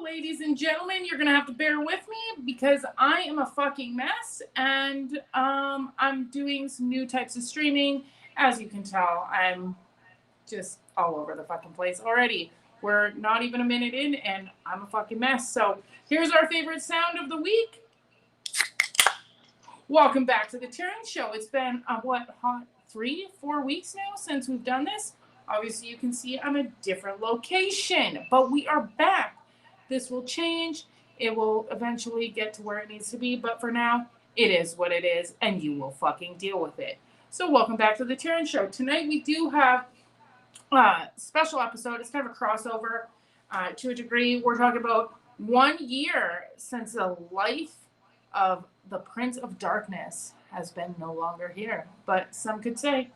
ladies and gentlemen. You're gonna have to bear with me because I am a fucking mess, and I'm doing some new types of streaming. As you can tell, I'm just all over the fucking place already. We're not even a minute in, and I'm a fucking mess. So here's our favorite sound of the week. Welcome back to the Terynn Show. It's been hot 3-4 weeks now since we've done this. Obviously, you can see I'm a different location, but we are back. This will change. It will eventually get to where it needs to be, but for now, it is what it is, and you will fucking deal with it. So welcome back to the Terynn Show. Tonight we do have a special episode. It's kind of a crossover to a degree. We're talking about 1 year since the life of the Prince of Darkness has been no longer here. But some could say,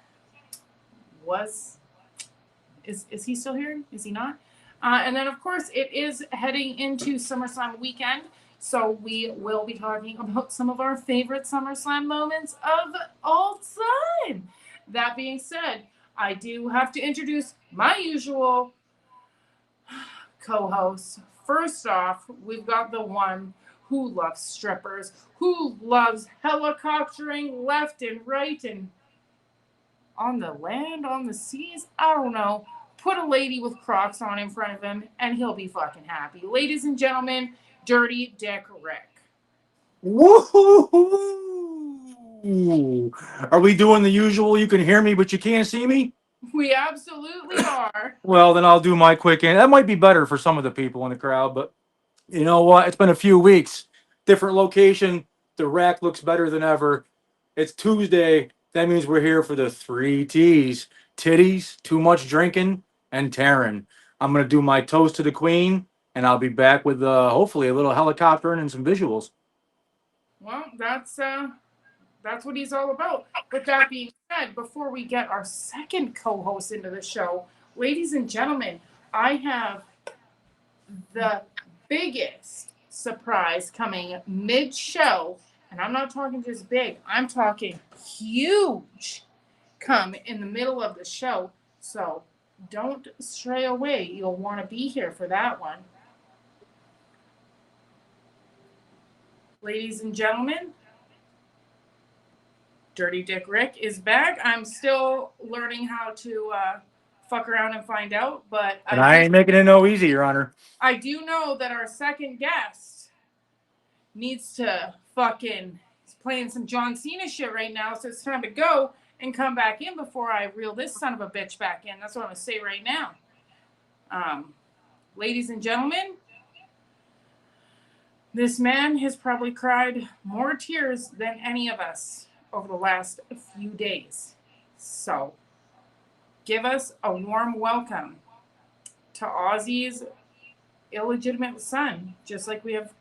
is he still here? Is he not? And then, of course, it is heading into SummerSlam weekend. So we will be talking about some of our favorite SummerSlam moments of all time. That being said, I do have to introduce my usual co-host. First off, we've got the one who loves strippers, who loves helicoptering left and right and on the land, on the seas. I don't know. Put a lady with Crocs on in front of him, and he'll be fucking happy. Ladies and gentlemen, Dirty Dick Rick. Woohoo! Are we doing the usual? You can hear me, but you can't see me? We absolutely are. Well, then I'll do my quick in. That might be better for some of the people in the crowd, but you know what? It's been a few weeks. Different location. The rack looks better than ever. It's Tuesday. That means we're here for the 3 T's. Titties, too much drinking, and Teryn. I'm going to do my toast to the queen, and I'll be back with hopefully a little helicoptering and some visuals. Well, that's what he's all about. But that being said, before we get our second co-host into the show, ladies and gentlemen, I have the biggest surprise coming mid-show, and I'm not talking just big, I'm talking huge, come in the middle of the show. So don't stray away. You'll want to be here for that one. Ladies and gentlemen, Dirty Dick Rick is back. I'm still learning how to fuck around and find out, but I ain't making it no easy, Your Honor. I do know that our second guest needs to fucking, he's playing some John Cena shit right now, so it's time to go and come back in before I reel this son of a bitch back in. That's what I'm going to say right now. Ladies and gentlemen, this man has probably cried more tears than any of us over the last few days. So, give us a warm welcome to OZZY's illegitimate son, just like we have,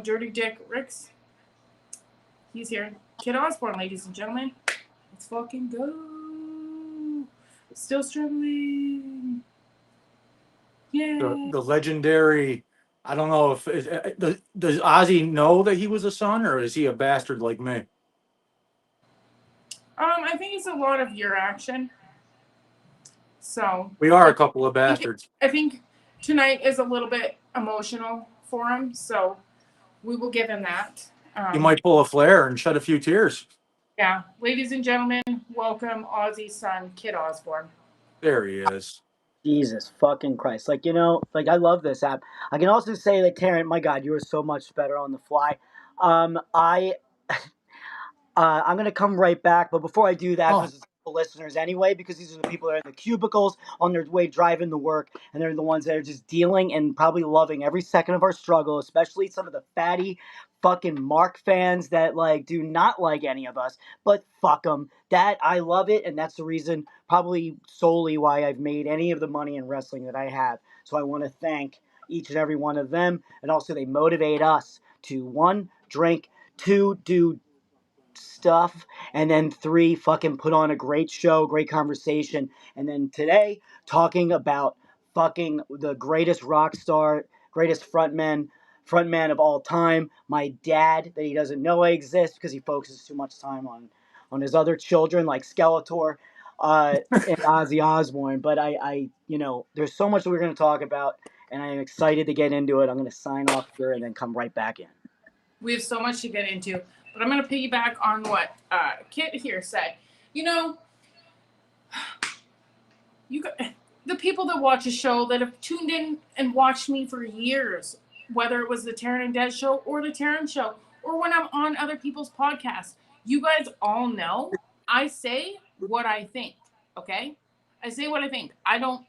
Dirty Dick Rick's. He's here. Kid Osborne, ladies and gentlemen. Let's fucking go. Still struggling. Yeah. The legendary, I don't know if, does Ozzy know that he was a son, or is he a bastard like me? I think it's a lot of your action. So. We are a couple of bastards. I think tonight is a little bit emotional for him, so we will give him that. You might pull a flare and shed a few tears. Yeah. Ladies and gentlemen, welcome OZZY's son, Kid Osborne. There he is. Jesus fucking Christ. I love this app. I can also say that, Teryn, my God, you are so much better on the fly. I'm going to come right back, but before I do that, because it's the listeners anyway, because these are the people that are in the cubicles on their way driving to work, and they're the ones that are just dealing and probably loving every second of our struggle, especially some of the fatty fucking Mark fans that do not like any of us, but fuck them. That I love it, and that's the reason probably solely why I've made any of the money in wrestling that I have. So I want to thank each and every one of them, and also they motivate us to 1, drink, 2, do stuff, and then 3, fucking put on a great show, great conversation, and then today talking about fucking the greatest rock star, greatest frontman of all time, my dad, that he doesn't know I exist because he focuses too much time on his other children like Skeletor and Ozzy Osbourne. But I there's so much that we're going to talk about, and I'm excited to get into it. I'm going to sign off here and then come right back in. We have so much to get into, but I'm going to piggyback on what Kit here said. You know, the people that watch a show that have tuned in and watched me for years, whether it was the Terynn and Des show or the Terynn show, or when I'm on other people's podcasts, you guys all know I say what I think. Okay, I say what I think. I don't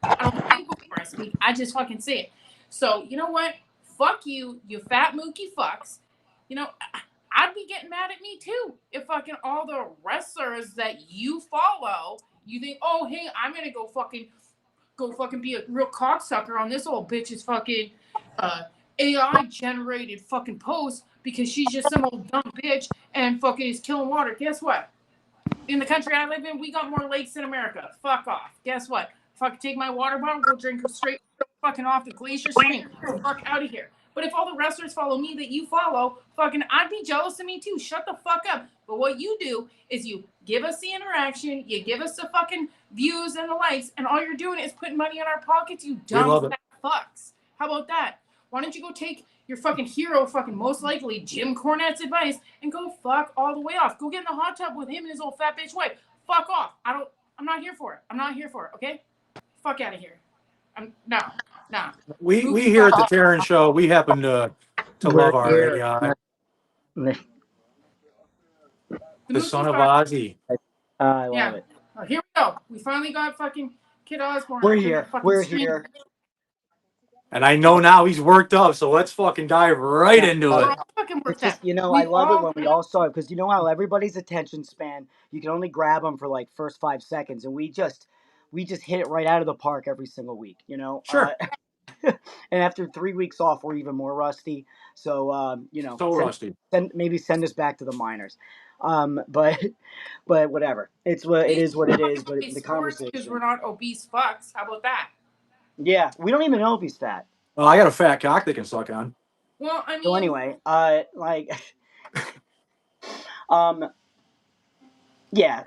think before I speak. I just fucking say it. So you know what? Fuck you, you fat mookie fucks. You know, I'd be getting mad at me too if fucking all the wrestlers that you follow, you think, oh hey, I'm gonna go fucking be a real cocksucker on this old bitch's fucking AI generated fucking post because she's just some old dumb bitch and fucking is killing water. Guess what? In the country I live in, we got more lakes than America. Fuck off. Guess what? Fucking take my water bottle, go drink straight fucking off the glacier stream. Fuck out of here. But if all the wrestlers follow me that you follow, fucking I'd be jealous of me too. Shut the fuck up. But what you do is you give us the interaction, you give us the fucking views and the likes, and all you're doing is putting money in our pockets, you dumb fat fucks. How about that? Why don't you go take your fucking hero, fucking most likely Jim Cornette's advice, and go fuck all the way off. Go get in the hot tub with him and his old fat bitch wife. Fuck off. I'm not here for it. I'm not here for it, okay? Fuck out of here. Nah. We here at the Terynn show, we happen to love our here. AI. The son of fuck. OZZY. I love it. Oh, here we go. We finally got fucking Kid Osborne. We're here. We're here. And I know now he's worked up, so let's fucking dive right into We're it. all fucking worked It's just, up. you know, I love it when we all saw it because you know how everybody's attention span, you can only grab them for like first 5 seconds, and we just hit it right out of the park every single week, you know. Sure. And after 3 weeks off, we're even more rusty. So you know, rusty. Maybe send us back to the minors. But whatever. It is what it is. But the conversation, because we're not obese fucks. How about that? Yeah, we don't even know if he's fat. Well, I got a fat cock they can suck on. Well, I mean. So anyway, yeah,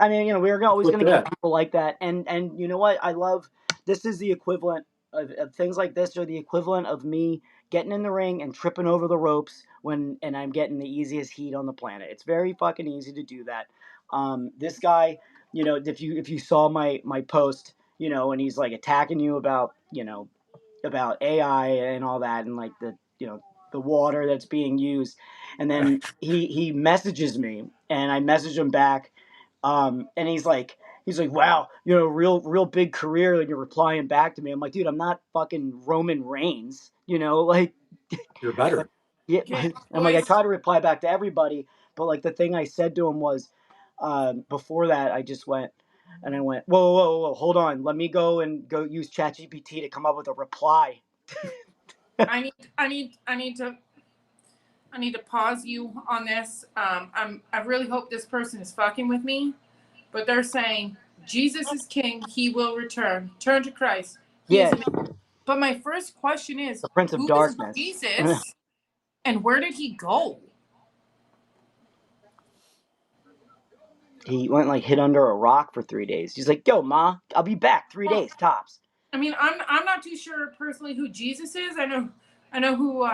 I mean, you know, we're always going to get people like that, and you know what? I love this is the equivalent of things like this are the equivalent of me getting in the ring and tripping over the ropes and I'm getting the easiest heat on the planet. It's very fucking easy to do that. This guy, you know, if you saw my post, you know, and he's like attacking you about, you know, about AI and all that, and like the, you know, the water that's being used, and then he messages me and I message him back. And he's like, wow, you know, real big career, and you're replying back to me. I'm like, dude, I'm not fucking Roman Reigns, you know, like. You're better. Yeah, I'm like, I try to reply back to everybody, but like the thing I said to him was, before that, I just went, and I went, whoa, hold on, let me go use ChatGPT to come up with a reply. I need to pause you on this. I really hope this person is fucking with me, but they're saying Jesus is king. He will return. Turn to Christ. But my first question is, the Prince of Darkness. Is Jesus, and where did he go? He went like hid under a rock for 3 days. He's like, yo, Ma, I'll be back 3 days tops. I mean, I'm not too sure personally who Jesus is. I know who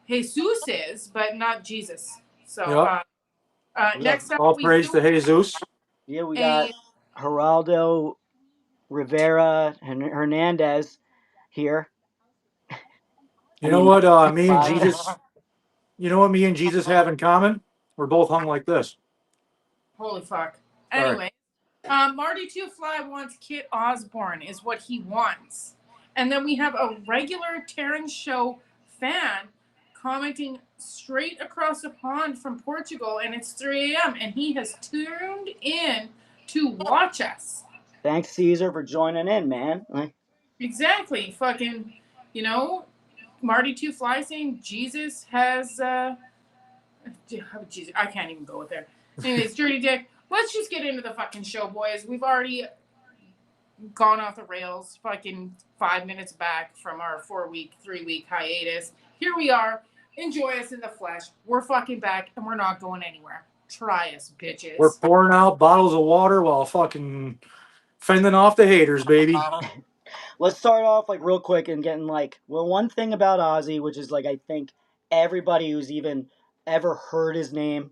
Jesus is, but not Jesus. So next up, all praise to Jesus. Yeah, we got Geraldo Rivera and Hernandez here. You know what me and Jesus? You know what me and Jesus have in common? We're both hung like this. Holy fuck. Anyway, Marty Two Fly wants Kit Osborne is what he wants. And then we have a regular Terynn show fan commenting straight across the pond from Portugal, and it's 3 a.m. and he has tuned in to watch us. Thanks, Caesar, for joining in, man. Exactly. Fucking, you know, Marty Two Fly saying Jesus has Jesus, I can't even go with there. Anyways, Dirty Dick, let's just get into the fucking show, boys. We've already gone off the rails fucking 5 minutes back from our 3-week hiatus. Here we are. Enjoy us in the flesh. We're fucking back and we're not going anywhere. Try us, bitches. We're pouring out bottles of water while fucking fending off the haters, baby. let's start off like real quick and getting like, well, one thing about Ozzy, which is like I think everybody who's even ever heard his name,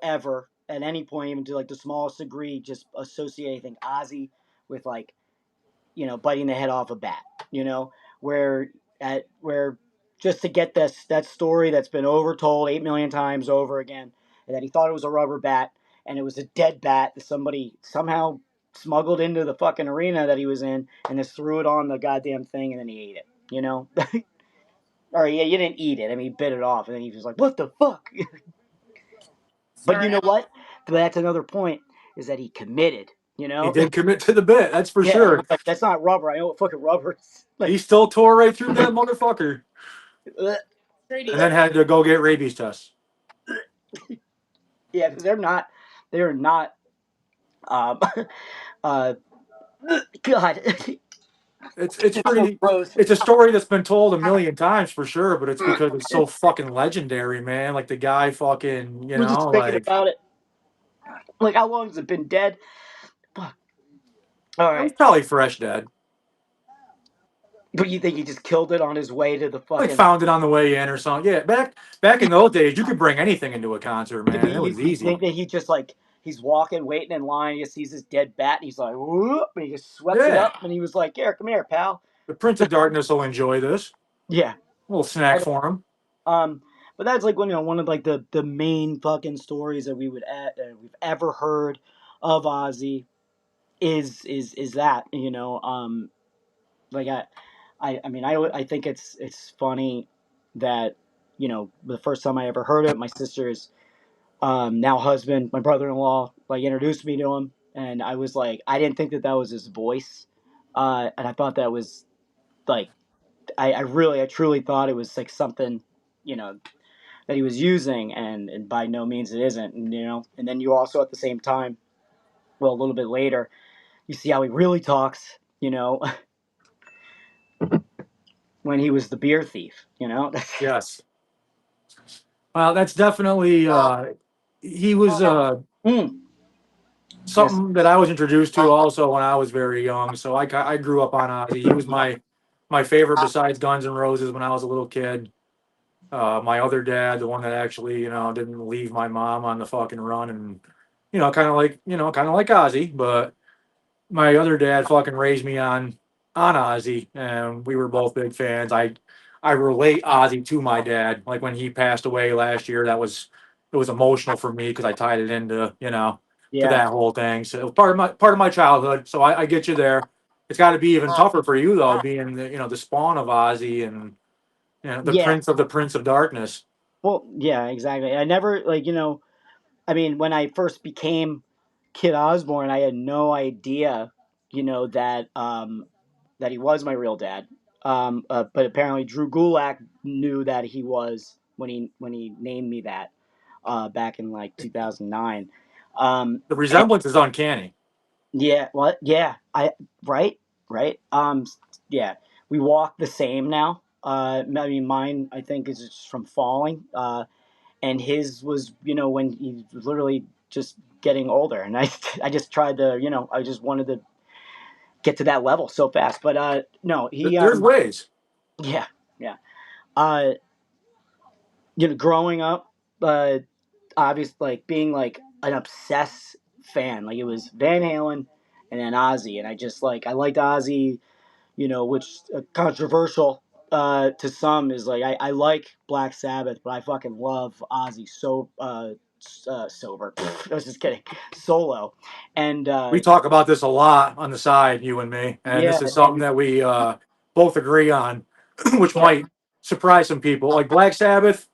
ever at any point, even to like the smallest degree, just associate, I think, Ozzy with like, biting the head off a bat, where where just to get that story that's been overtold 8 million times over again, and that he thought it was a rubber bat and it was a dead bat that somebody somehow smuggled into the fucking arena that he was in and just threw it on the goddamn thing and then he ate it. Or yeah, you didn't eat it. I mean, he bit it off and then he was like, "What the fuck?" But you Sorry. know what? That's another point is that he committed. He did commit to the bit, that's for Yeah, sure. like that's not rubber. I know what fucking rubber is. Like, He still tore right through that motherfucker, and then had to go get rabies tests. yeah, because they're not. Um, uh, God, It's it's so pretty. gross. It's a story that's been told a million times for sure, but it's because it's so fucking legendary, man. Like the guy, fucking, We're just thinking like about it. Like, how long has it been dead? Fuck. All it was right, probably fresh dead. but you think he just killed it on his way to the Like fucking? found it on the way in or something. Yeah, back in those days, you could bring anything into a concert, But man. It was you easy. think that he just like he's walking, waiting in line, he just sees this dead bat, and he's like, whoop, and he just swept it Yeah, up, and he was like, "Here, come here, pal." the Prince of Darkness will enjoy this. Yeah. Little snack for him. Um, but that's like one of like the main fucking stories that we've ever heard of Ozzy is that like I mean I think it's funny that the first time I ever heard it, my sister's now husband, my brother-in-law, like introduced me to him, and I was like, I didn't think that was his voice, and I thought that was like I truly thought it was like something you know that he was using, and by no means it isn't, and then you also at the same time, well, a little bit later, you see how he really talks, when he was the beer thief. Yes. Well, that's definitely. He was Mm, yes, something that I was introduced to also when I was very young. So I grew up on Ozzy. He was my favorite besides Guns N' Roses when I was a little kid. My other dad, the one that actually didn't leave my mom on the fucking run, and kind of like Ozzy, but my other dad fucking raised me on Ozzy, and we were both big fans. I relate Ozzy to my dad. Like when he passed away last year, it was emotional for me because I tied it into to yeah, that whole thing. So it was part of my childhood. So I get you there. It's got to be even tougher for you though, being the spawn of Ozzy and the yeah. Prince of Darkness. Well, yeah, exactly. I never I mean, when I first became Kid Osborne, I had no idea, that he was my real dad. But apparently Drew Gulak knew that he was when he named me that back in like 2009. The And resemblance is uncanny. yeah, what? Yeah, right, right. Yeah, we walk the same now. I mean, mine I think is just from falling. And his was when he was literally just getting older, and I just tried to I just wanted to get to that level so fast, but no, he There's ways. yeah, yeah. uh Growing up, obviously, like being like an obsessed fan, like it was Van Halen and then Ozzy, and I liked Ozzy, which controversial to some is like I like Black Sabbath, but I fucking love Ozzy sober. I was just kidding, solo, and We talk about this a lot on the side, you and me, and yeah, this is something and that we both agree on, which yeah, might surprise some people. Like Black Sabbath,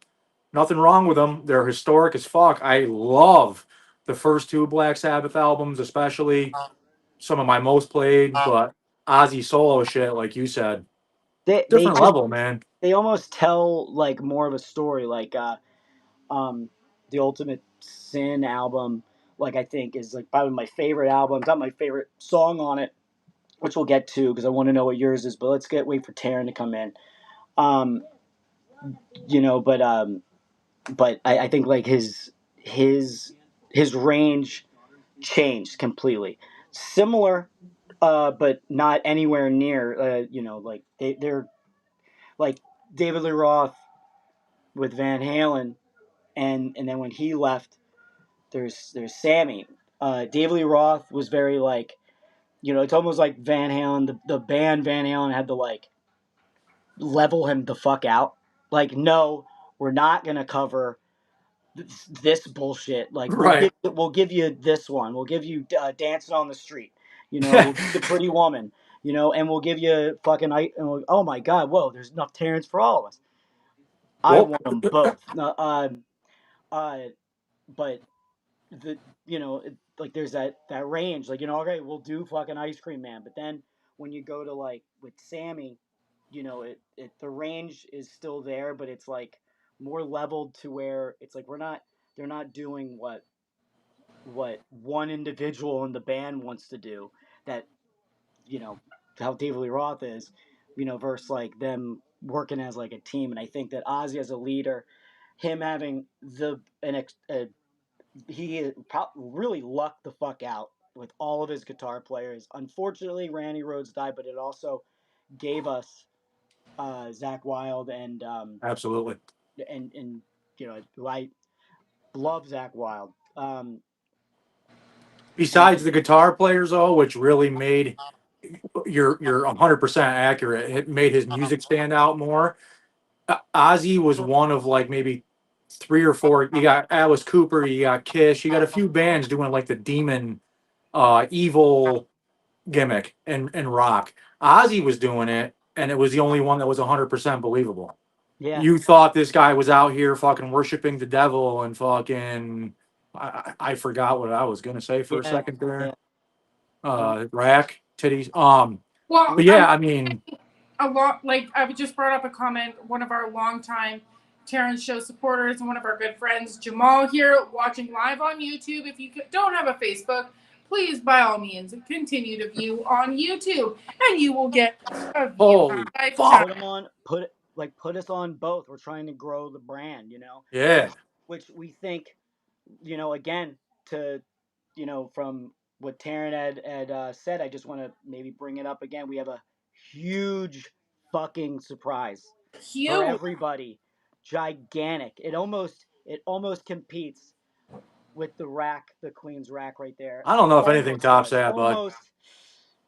nothing wrong with them. They're historic as fuck. I love the first two Black Sabbath albums, especially some of my most played, but Ozzy solo shit, like you said, they different just level, man. they almost tell like more of a story, like um the Ultimate Sin album, like I think is like probably my favorite album. It's not my favorite song on it, which we'll get to because I want to know what yours is. But let's wait for Teryn to come in. Um, but I think like his range changed completely. Similar but not anywhere near. Like they're like David Lee Roth with Van Halen, and then when he left, there's Sammy. David Lee Roth was very like, it's almost like Van Halen. The band Van Halen had to like level him the fuck out. Like, no, we're not gonna cover this bullshit. Like, Right. we'll give you this one. We'll give you Dancing on the Street. We'll give you the Pretty Woman. And we'll give you fucking. Oh my God! Whoa, there's enough Terrence for all of us. I Well, want them both. Uh, but the like there's that range. Like, okay, we'll do fucking Ice Cream Man. But then when you go to like with Sammy, the range is still there, but it's like more leveled to where it's like they're not doing what one individual in the band wants to do, that how David Lee Roth is, versus like them working as like a team. And I think that Ozzy as a leader, him having he really lucked the fuck out with all of his guitar players. Unfortunately, Randy Rhoads died, but it also gave us Zach Wilde absolutely. and I love Zach Wilde. And Besides the guitar players, though, which really made you're 100% accurate. It made his music stand out more. Ozzy was one of like maybe three or four. You got Alice Cooper, you got Kiss, you got a few bands doing like the demon, evil gimmick and rock. Ozzy was doing it, and it was the only one that was 100% believable. yeah, You thought this guy was out here fucking worshiping the devil and fucking. I forgot what I was gonna say for a yeah, second there. yeah. Um, Rack titties. Well, But yeah, I mean, a lot, like I just brought up a comment, one of our longtime Terrence show supporters and one of our good friends, Jamal, here watching live on YouTube. If you don't have a Facebook, please by all means continue to view on YouTube, and you will get a view of holy a fuck. put them on, put us on both. We're trying to grow the brand, Yeah, which we think, again, to from what Terrence had said. I just want to maybe bring it up again. We have a huge fucking surprise for huge. everybody. Gigantic. It almost competes with the Queen's rack right there. I don't know if anything Almost tops does. that, bud. Almost.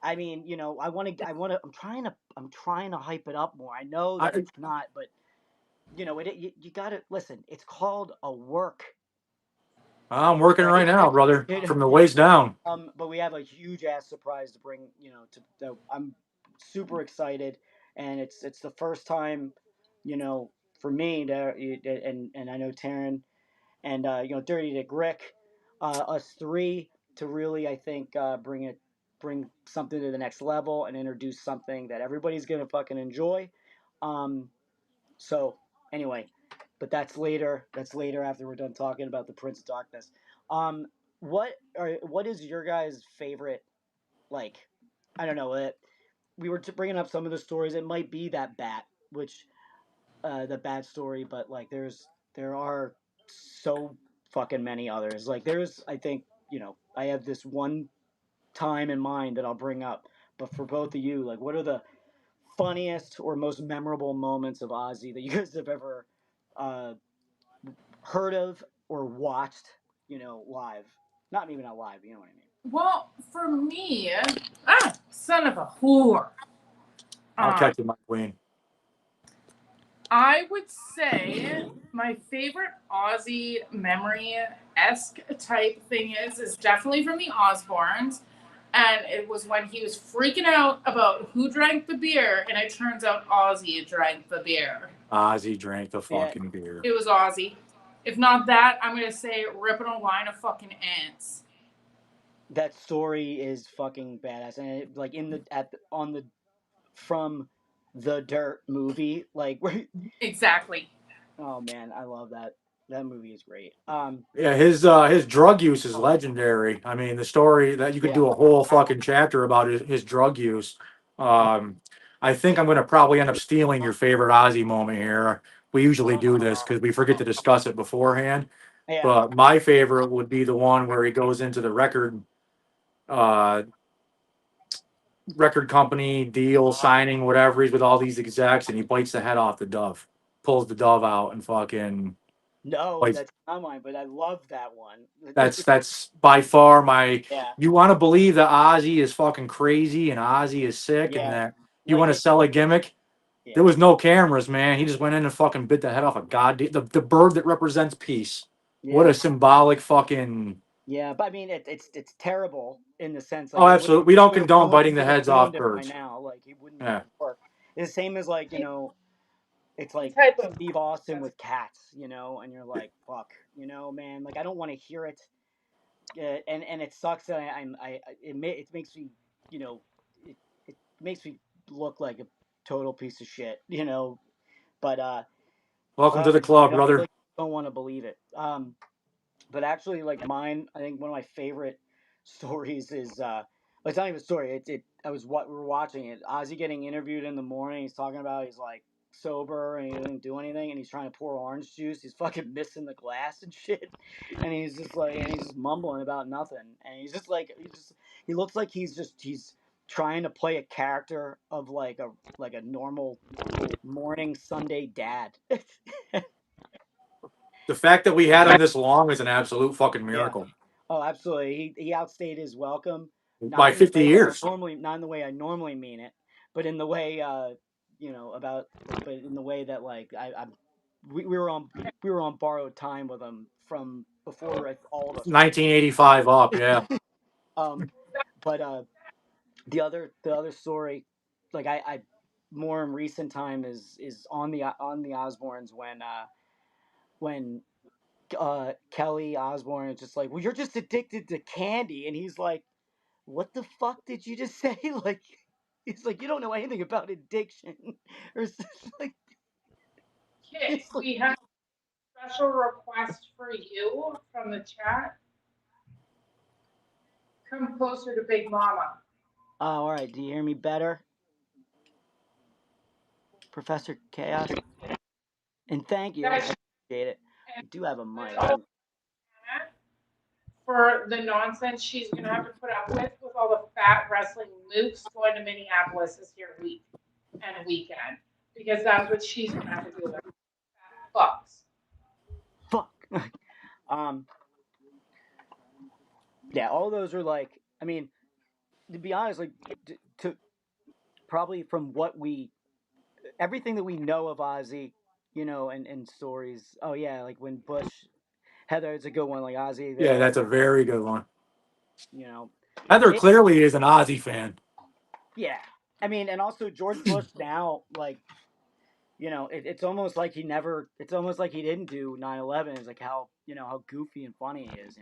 I mean, I'm trying to hype it up more. I know that I, it's not, but you gotta listen. It's called a work, I'm working right right? now, brother, It- from the waist down. but we have a huge ass surprise to bring. I'm super excited, and it's the first time, for me and I know Terrence and Dirty Dick Rick, us three to really, I think, bring something to the next level and introduce something that everybody's gonna fucking enjoy. Um, so anyway, but that's later. That's later after we're done talking about the Prince of Darkness. Um, what is your guys' favorite? Like, I don't know. We were bringing up some of the stories. It might be that bat, which the bad story, but like there are so fucking many others. Like there's, I think, I have this one time in mind that I'll bring up. But for both of you, like, what are the funniest or most memorable moments of Ozzy that you guys have ever uh, heard of or watched? Live. Not live. You know what I mean? Well, for me, son of a whore. I'll Um, catch you, my queen. I would say my favorite Aussie memory-esque type thing is definitely from the Osbournes. And it was when he was freaking out about who drank the beer, and it turns out Ozzy drank the beer. Ozzy drank the Yeah, fucking beer. It was Ozzy. If not that, I'm gonna say ripping a line of fucking ants. that story is fucking badass, and like in the at the, on the from the Dirt movie, like Exactly. oh man, I love that. That movie is great. Yeah, his drug use is legendary. I mean, the story that you could Yeah. do a whole fucking chapter about his drug use. Um, I think I'm going to probably end up stealing your favorite Ozzy moment here. We usually do this because we forget to discuss it beforehand. Yeah. But my favorite would be the one where he goes into the record, uh, record company deal signing, whatever. He's with all these execs, and he bites the head off the dove, pulls the dove out, and fucking. No, Like, that's not mine, but I love that one. that's by far my. Yeah, You want to believe that Ozzy is fucking crazy and Ozzy is sick, and yeah, that you like want to it. sell a gimmick. Yeah, There was no cameras, man. He just went in and fucking bit the head off a goddamn the bird that represents peace. What yeah, a symbolic fucking. yeah. But I mean, it's terrible in the sense Oh, like absolutely. We don't would have condone ruined biting it the would have heads ruined off it by birds. now. Like it wouldn't Yeah. work. It's the same as like it's What like type of Steve Austin with cats, and you're like, fuck, man. Like I don't want to hear it, and it sucks that it makes me, it makes me look like a total piece of shit, But Welcome to the I club, don't, I brother. really don't want to believe it. But actually, like mine, I think one of my favorite stories is well, it's not even a story. I was what we were watching it. Ozzy getting interviewed in the morning. He's talking about he's like sober and he didn't do anything, and he's trying to pour orange juice. He's fucking missing the glass and shit, and he's just mumbling about nothing, and he's just like he looks like he's trying to play a character of like a normal morning Sunday dad. The fact that we had him this long is an absolute fucking Yeah. miracle. Oh, absolutely. He outstayed his welcome, By not in the 50 way that years. not in the way I normally mean it, but in the way but in the way that like we were on borrowed time with him from before all of us were born. 1985 up, yeah. Um, but the other story, like I more in recent time is on the Osbournes when Kelly Osbourne is just like, well, you're just addicted to candy, and he's like, what the fuck did you just say? Like, he's like, you don't know anything about addiction, or like, Kit? it's like, We have a special request for you from the chat. Come closer to Big Mama. oh, all right, do you hear me better, Professor Chaos? And thank you, I That's appreciate it. I do have a mic. all for the nonsense she's gonna have to put up with all the fat wrestling mooks going to Minneapolis this year week and weekend. Because that's what she's gonna have to deal with. Fat fucks. Fuck. um, yeah, all those are like, I mean, to be honest, like, to probably from what everything that we know of Ozzy, and stories. Oh yeah, like when Bush, Heather, it's a good one. Like Ozzy, they Yeah, always, that's a very good one. you know, Heather it. clearly is an Ozzy fan. Yeah, I mean, and also George Bush now, like, it's almost like he never. It's almost like he didn't do 9/11. It's like how goofy and funny he is.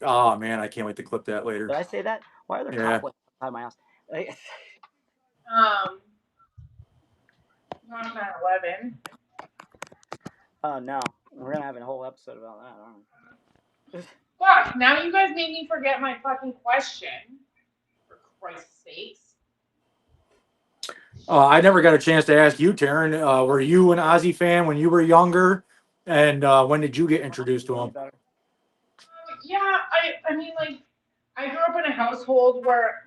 Oh, man, I can't wait to clip that later. Did I say that? Why are there Yeah. cobwebs outside my house? Like, Um, not 9/11. oh no, we're gonna have a whole episode about that, aren't we? Fuck, now you guys made me forget my fucking question. For Christ's sakes. I never got a chance to ask you, Teryn. Were you an Ozzy fan when you were younger? And when did you get introduced to him? Yeah, I mean, like, I grew up in a household where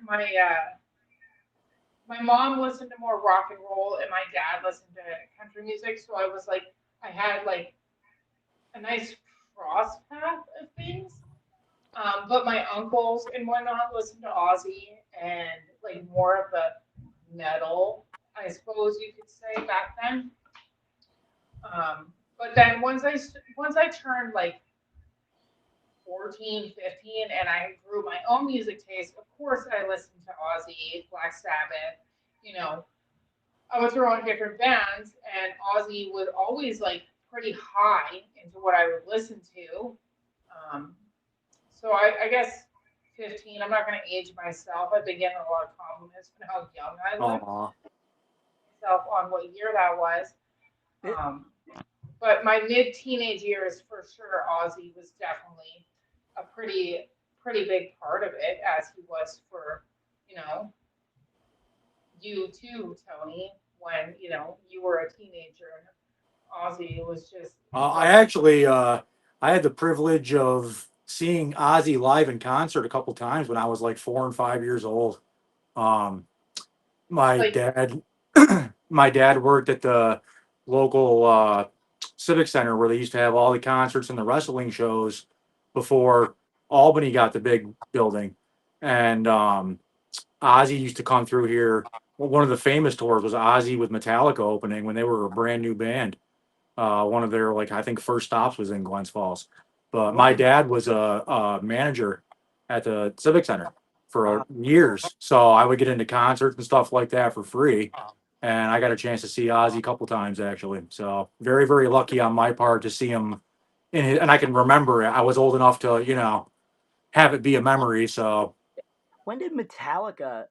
my mom listened to more rock and roll and my dad listened to country music. So I was like, I had like a nice cross path of things. But my uncles and whatnot listened to Ozzy and like more of the metal, I suppose you could say back then. But then once I turned like 14, 15, and I grew my own music taste, of course I listened to Ozzy, Black Sabbath, you know, I would throw on different bands, and Ozzy was always like pretty high into what I would listen to. Um, so I guess 15, I'm not going to age myself. I've been getting a lot of compliments on how young I look Aw. myself on what year that was. It, Um, but my mid teenage years, for sure, Ozzy was definitely a pretty big part of it, as he was for you know you too, Tony, when you were a teenager. And Ozzy was just I like actually, I had the privilege of seeing Ozzy live in concert a couple times when I was like 4 and 5 years old. Um, my Like, dad, my dad worked at the local civic center where they used to have all the concerts and the wrestling shows before Albany got the big building, and Ozzy used to come through here. Well, one of the famous tours was Ozzy with Metallica opening when they were a brand new band. One of their like I think first stops was in Glens Falls. But my Wow. dad was a manager at the Civic Center for Wow. years, so I would get into concerts and stuff like that for free. And I got a chance to see Ozzy a couple times actually. So very very lucky on my part to see him in his, and I can remember it. I was old enough to have it be a memory. So When did Metallica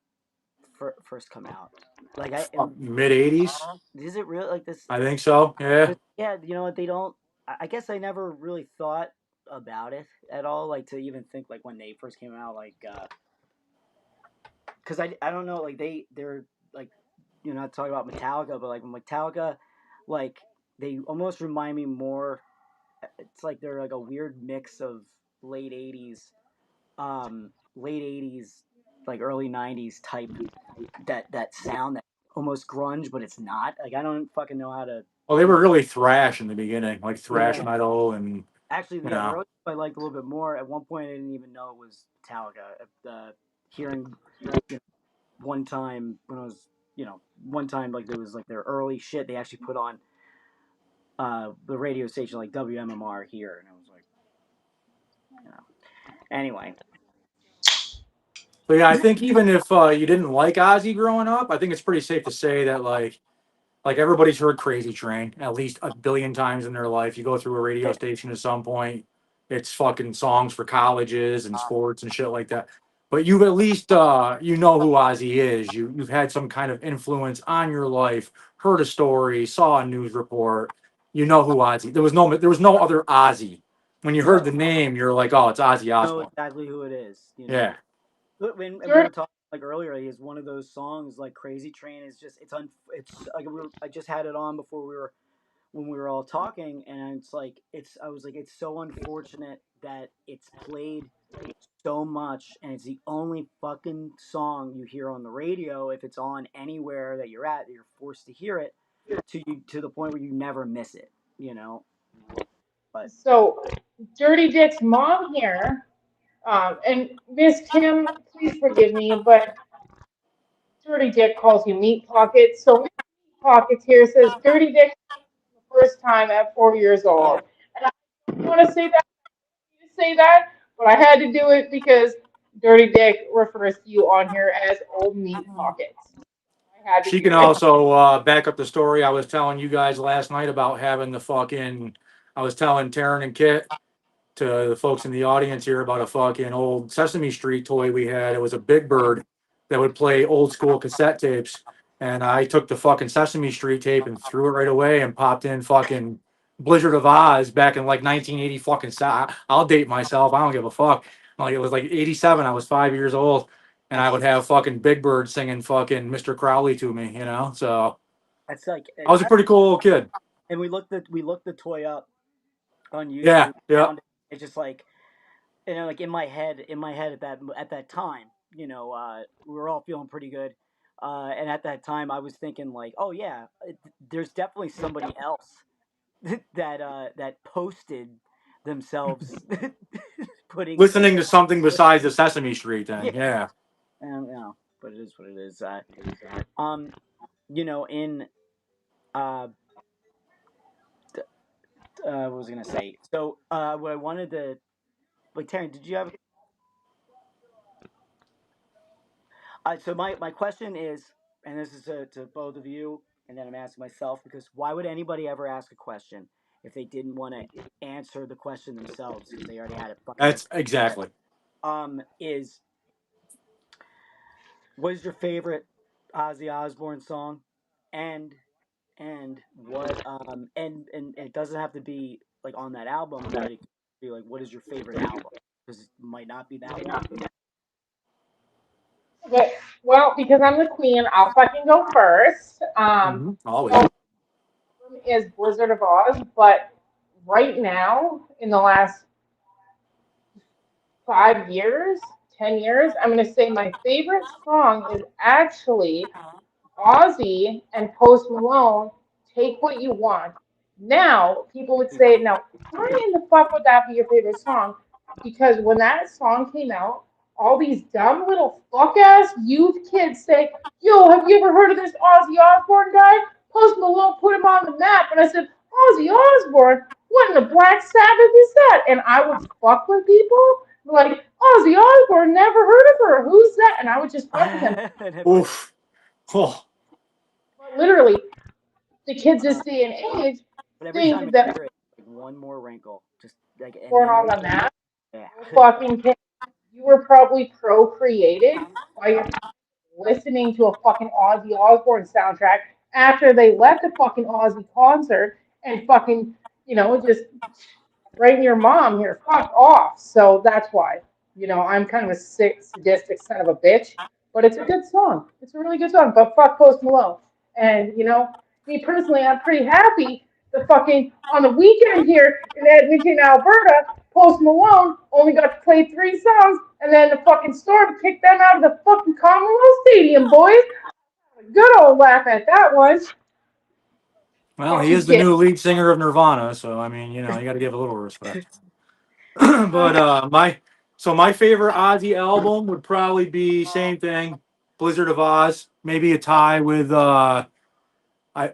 first come out? Like I am. mid '80s, Is it really like this? I think so. Yeah. Yeah, you know what? They don't. I guess I never really thought about it at all. Like to even think like when they first came out, like because I don't know. Like they're like not talking about Metallica, but like Metallica, like they almost remind me more. It's like they're like a weird mix of late '80s, late '80s, like early '90s type that sound that almost grunge, but it's not. Like I don't fucking know how to. Well, they were really thrash in the beginning, like thrash Yeah, metal, and actually, you yeah, the know. early stuff I liked a little bit more. At one point, I didn't even know it was Metallica. Hearing one time when I was, one time like there was like their early shit they actually put on the radio station like WMMR here, and I was like, you know. Anyway, So yeah, I think even if you didn't like Ozzy growing up, I think it's pretty safe to say that like everybody's heard Crazy Train at least a billion times in their life. You go through a radio yeah, station at some point, it's fucking songs for colleges and sports and shit like that. But you've at least you know who Ozzy is. You've had some kind of influence on your life, heard a story, saw a news report. You know who Ozzy. There was no other Ozzy. When you heard no, the name, you're like, oh, it's Ozzy know Osbourne. exactly who it is. Yeah. But when and we Dirty, were talking like earlier, is one of those songs like Crazy Train is just it's like I just had it on before we were when we were all talking, and it's like I was like it's so unfortunate that it's played so much and it's the only fucking song you hear on the radio. If it's on anywhere that you're forced to hear it to the point where you never miss it, you know. But so Dirty Dick's mom here, and Miss Kim, please forgive me, but Dirty Dick calls you Meat Pockets. So Meat Pockets here says Dirty Dick the first time at 4 years old. And I don't want to say that, but I had to do it because Dirty Dick refers to you on here as Old Meat Pockets. I had to She can do it. also back up the story I was telling you guys last night about having the fucking. I was telling Teryn and Kit to the folks in the audience here about a fucking old Sesame Street toy we had. It was a Big Bird that would play old school cassette tapes. And I took the fucking Sesame Street tape and threw it right away and popped in fucking Blizzard of Oz back in like 1980 fucking. I'll date myself. I don't give a fuck. Like it was like 87. I was 5 years old. And I would have fucking Big Bird singing fucking Mr. Crowley to me, So that's like I was a pretty cool little kid. and we looked the toy up on Yeah, YouTube, yeah. found it. It's just like like in my head at that time, we were all feeling pretty good, and at that time I was thinking like, oh yeah, there's definitely somebody else that posted themselves putting Listening to something besides the Sesame Street thing. yeah, Yeah. and but it is what it is. Um, in uh, what was I gonna say? So, what I wanted to like, Terry, did you have so my question is, and this is to both of you, and then I'm asking myself because why would anybody ever ask a question if they didn't want to answer the question themselves because they already had it fucking That's answered? exactly. Is what is your favorite Ozzy Osbourne song, and what and it doesn't have to be like on that album, but it could be like what is your favorite album because it might not be that one. Okay, well, because I'm the queen, I'll fucking go first. Always. So is Blizzard of Oz, but right now, in the last 5 years, 10 years, I'm going to say my favorite song is actually Ozzy and Post Malone, Take What You Want. Now, people would say, now, why in the fuck would that be your favorite song? Because when that song came out, all these dumb little fuck ass youth kids say, yo, have you ever heard of this Ozzy Osbourne guy? Post Malone put him on the map. And I said, Ozzy Osbourne? What in the Black Sabbath is that? And I would fuck with people like, Ozzy Osbourne, never heard of her. Who's that? And I would just fuck with them. Oof. Oh. But literally, the kids this day and age But every time think you that hear it, like one more wrinkle, just like, and born then on the map, yeah. no fucking kidding. You were probably procreated by your listening to a fucking Ozzy Osbourne soundtrack after they left a fucking Ozzy concert and fucking, just writing your mom here, fuck off. So that's why, I'm kind of a sick, sadistic son of a bitch, but it's a good song. It's a really good song, but fuck Post Malone. And, me personally, I'm pretty happy the fucking, on the weekend here in Edmonton, Alberta, Post Malone only got to play 3 songs, and then the fucking Storm kicked them out of the fucking Commonwealth Stadium, boys. Good old laugh at that one. Well, he Fucking is the kid. new lead singer of Nirvana, so I mean, you got to give a little respect. But my favorite Ozzy album would probably be same thing, Blizzard of Oz. Maybe a tie with I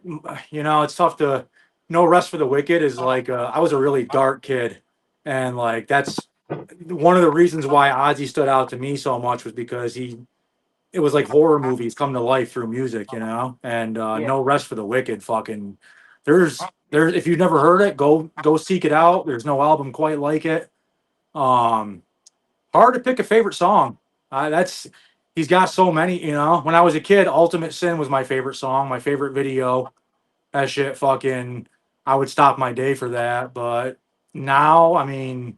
it's tough to. No Rest for the Wicked is like I was a really dark kid, and like that's one of the reasons why Ozzy stood out to me so much was because it was like horror movies come to life through music, and Yeah. No Rest for the Wicked fucking there's if you've never heard it, go seek it out. There's no album quite like it. um Hard to pick a favorite song. That's He's got so many. When I was a kid, Ultimate Sin was my favorite song, my favorite video. That shit fucking, I would stop my day for that. But now, I mean,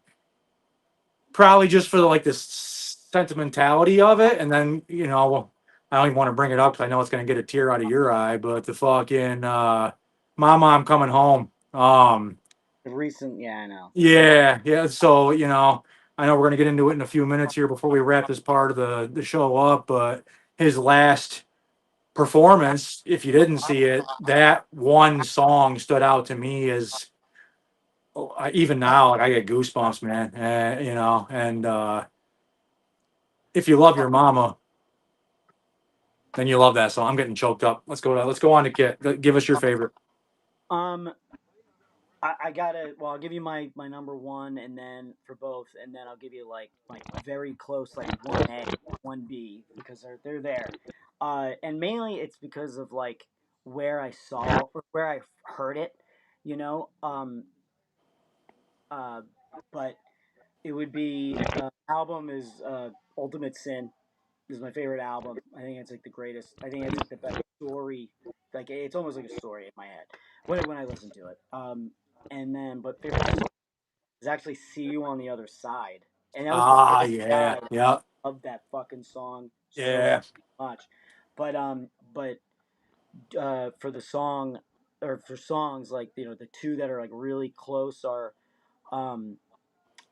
probably just for like this sentimentality of it. And then, I don't even want to bring it up because I know it's going to get a tear out of your eye, but the fucking, My Mom Coming Home. The recent, yeah, I know. Yeah, yeah. So, I know we're gonna get into it in a few minutes here before we wrap this part of the show up, but his last performance, if you didn't see it, that one song stood out to me as even now, like I get goosebumps, man. And if you love your mama, then you love that song. I'm getting choked up. Let's go on to Kit. Give us your favorite. Um, I gotta. Well, I'll give you my number one, and then for both, and then I'll give you like very close, like 1A, 1B, because they're there. And mainly it's because of like where I saw or where I heard it, you know. Uh, but it would be album is Ultimate Sin is my favorite album. I think it's like the greatest. I think it's like the best story. Like it's almost like a story in my head when I listen to it. And then but favorite song is actually "See You on the Other Side," and that was the Ah, first yeah, side yeah, of that fucking song so yeah. much. But for the song or for songs like the two that are like really close are um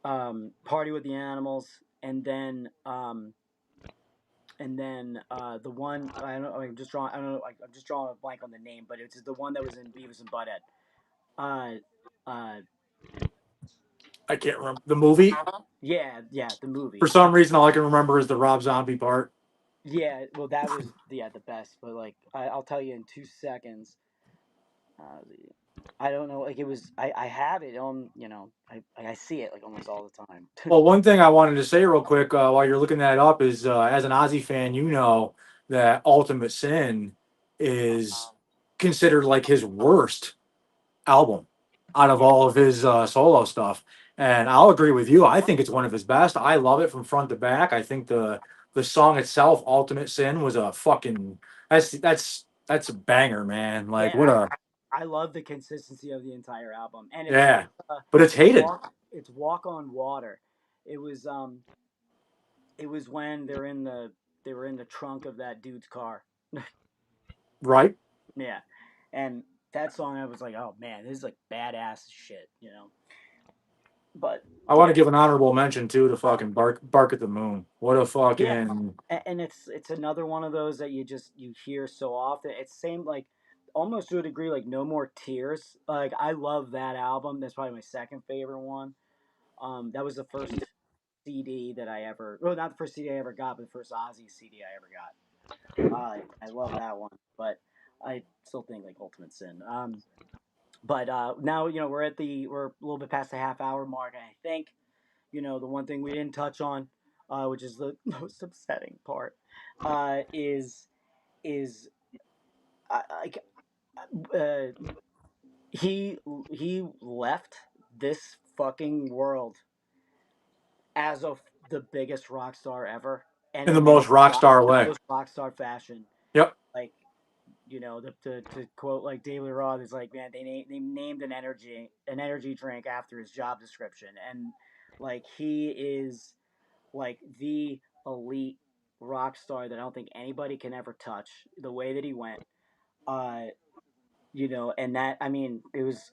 "Party with the Animals" and then the one I don't know, I'm just drawing I don't know like, I'm just drawing a blank on the name, but it's the one that was in Beavis and Butthead. Uh, uh, I can't remember the movie. yeah, the For movie. some reason, all I can remember is the Rob Zombie part. Yeah, well, that was the best. But like, I'll tell you in 2 seconds. I don't know. Like it was. I have it on. I see it like almost all the time. Well, one thing I wanted to say real quick while you're looking that up is, as an Ozzy fan, that Ultimate Sin is considered like his worst album out of Yeah, all of his solo stuff. And I'll agree with you. I think it's one of his best. I love it from front to back. I think the song itself, Ultimate Sin, was a fucking that's a banger, man. Like yeah. what a I love the consistency of the entire album, and yeah. But it's hated, it's Walk on Water. It was it was when they were in the trunk of that dude's car. right? Yeah, and that song I was like, oh man, this is like badass shit. But I want to yeah, give an honorable mention too to fucking Bark at the Moon. What a yeah, fucking and it's another one of those that you hear so often. It's same like almost to a degree like No More Tears. Like I love that album. That's probably my second favorite one. That was the first CD that I ever, well, not the first CD I ever got, but the first Ozzy CD I ever got. I love that one, but I still think like Ultimate Sin. But now we're a little bit past the half hour mark, and I think the one thing we didn't touch on, which is the most upsetting part, is like uh, he he left this fucking world as of the biggest rock star ever, and in the most rock star way. most rock star fashion. Yep. Like to quote like David Roth is like, man, they named an energy drink after his job description, and like he is like the elite rock star that I don't think anybody can ever touch. The way that he went, uh, and that I mean, it was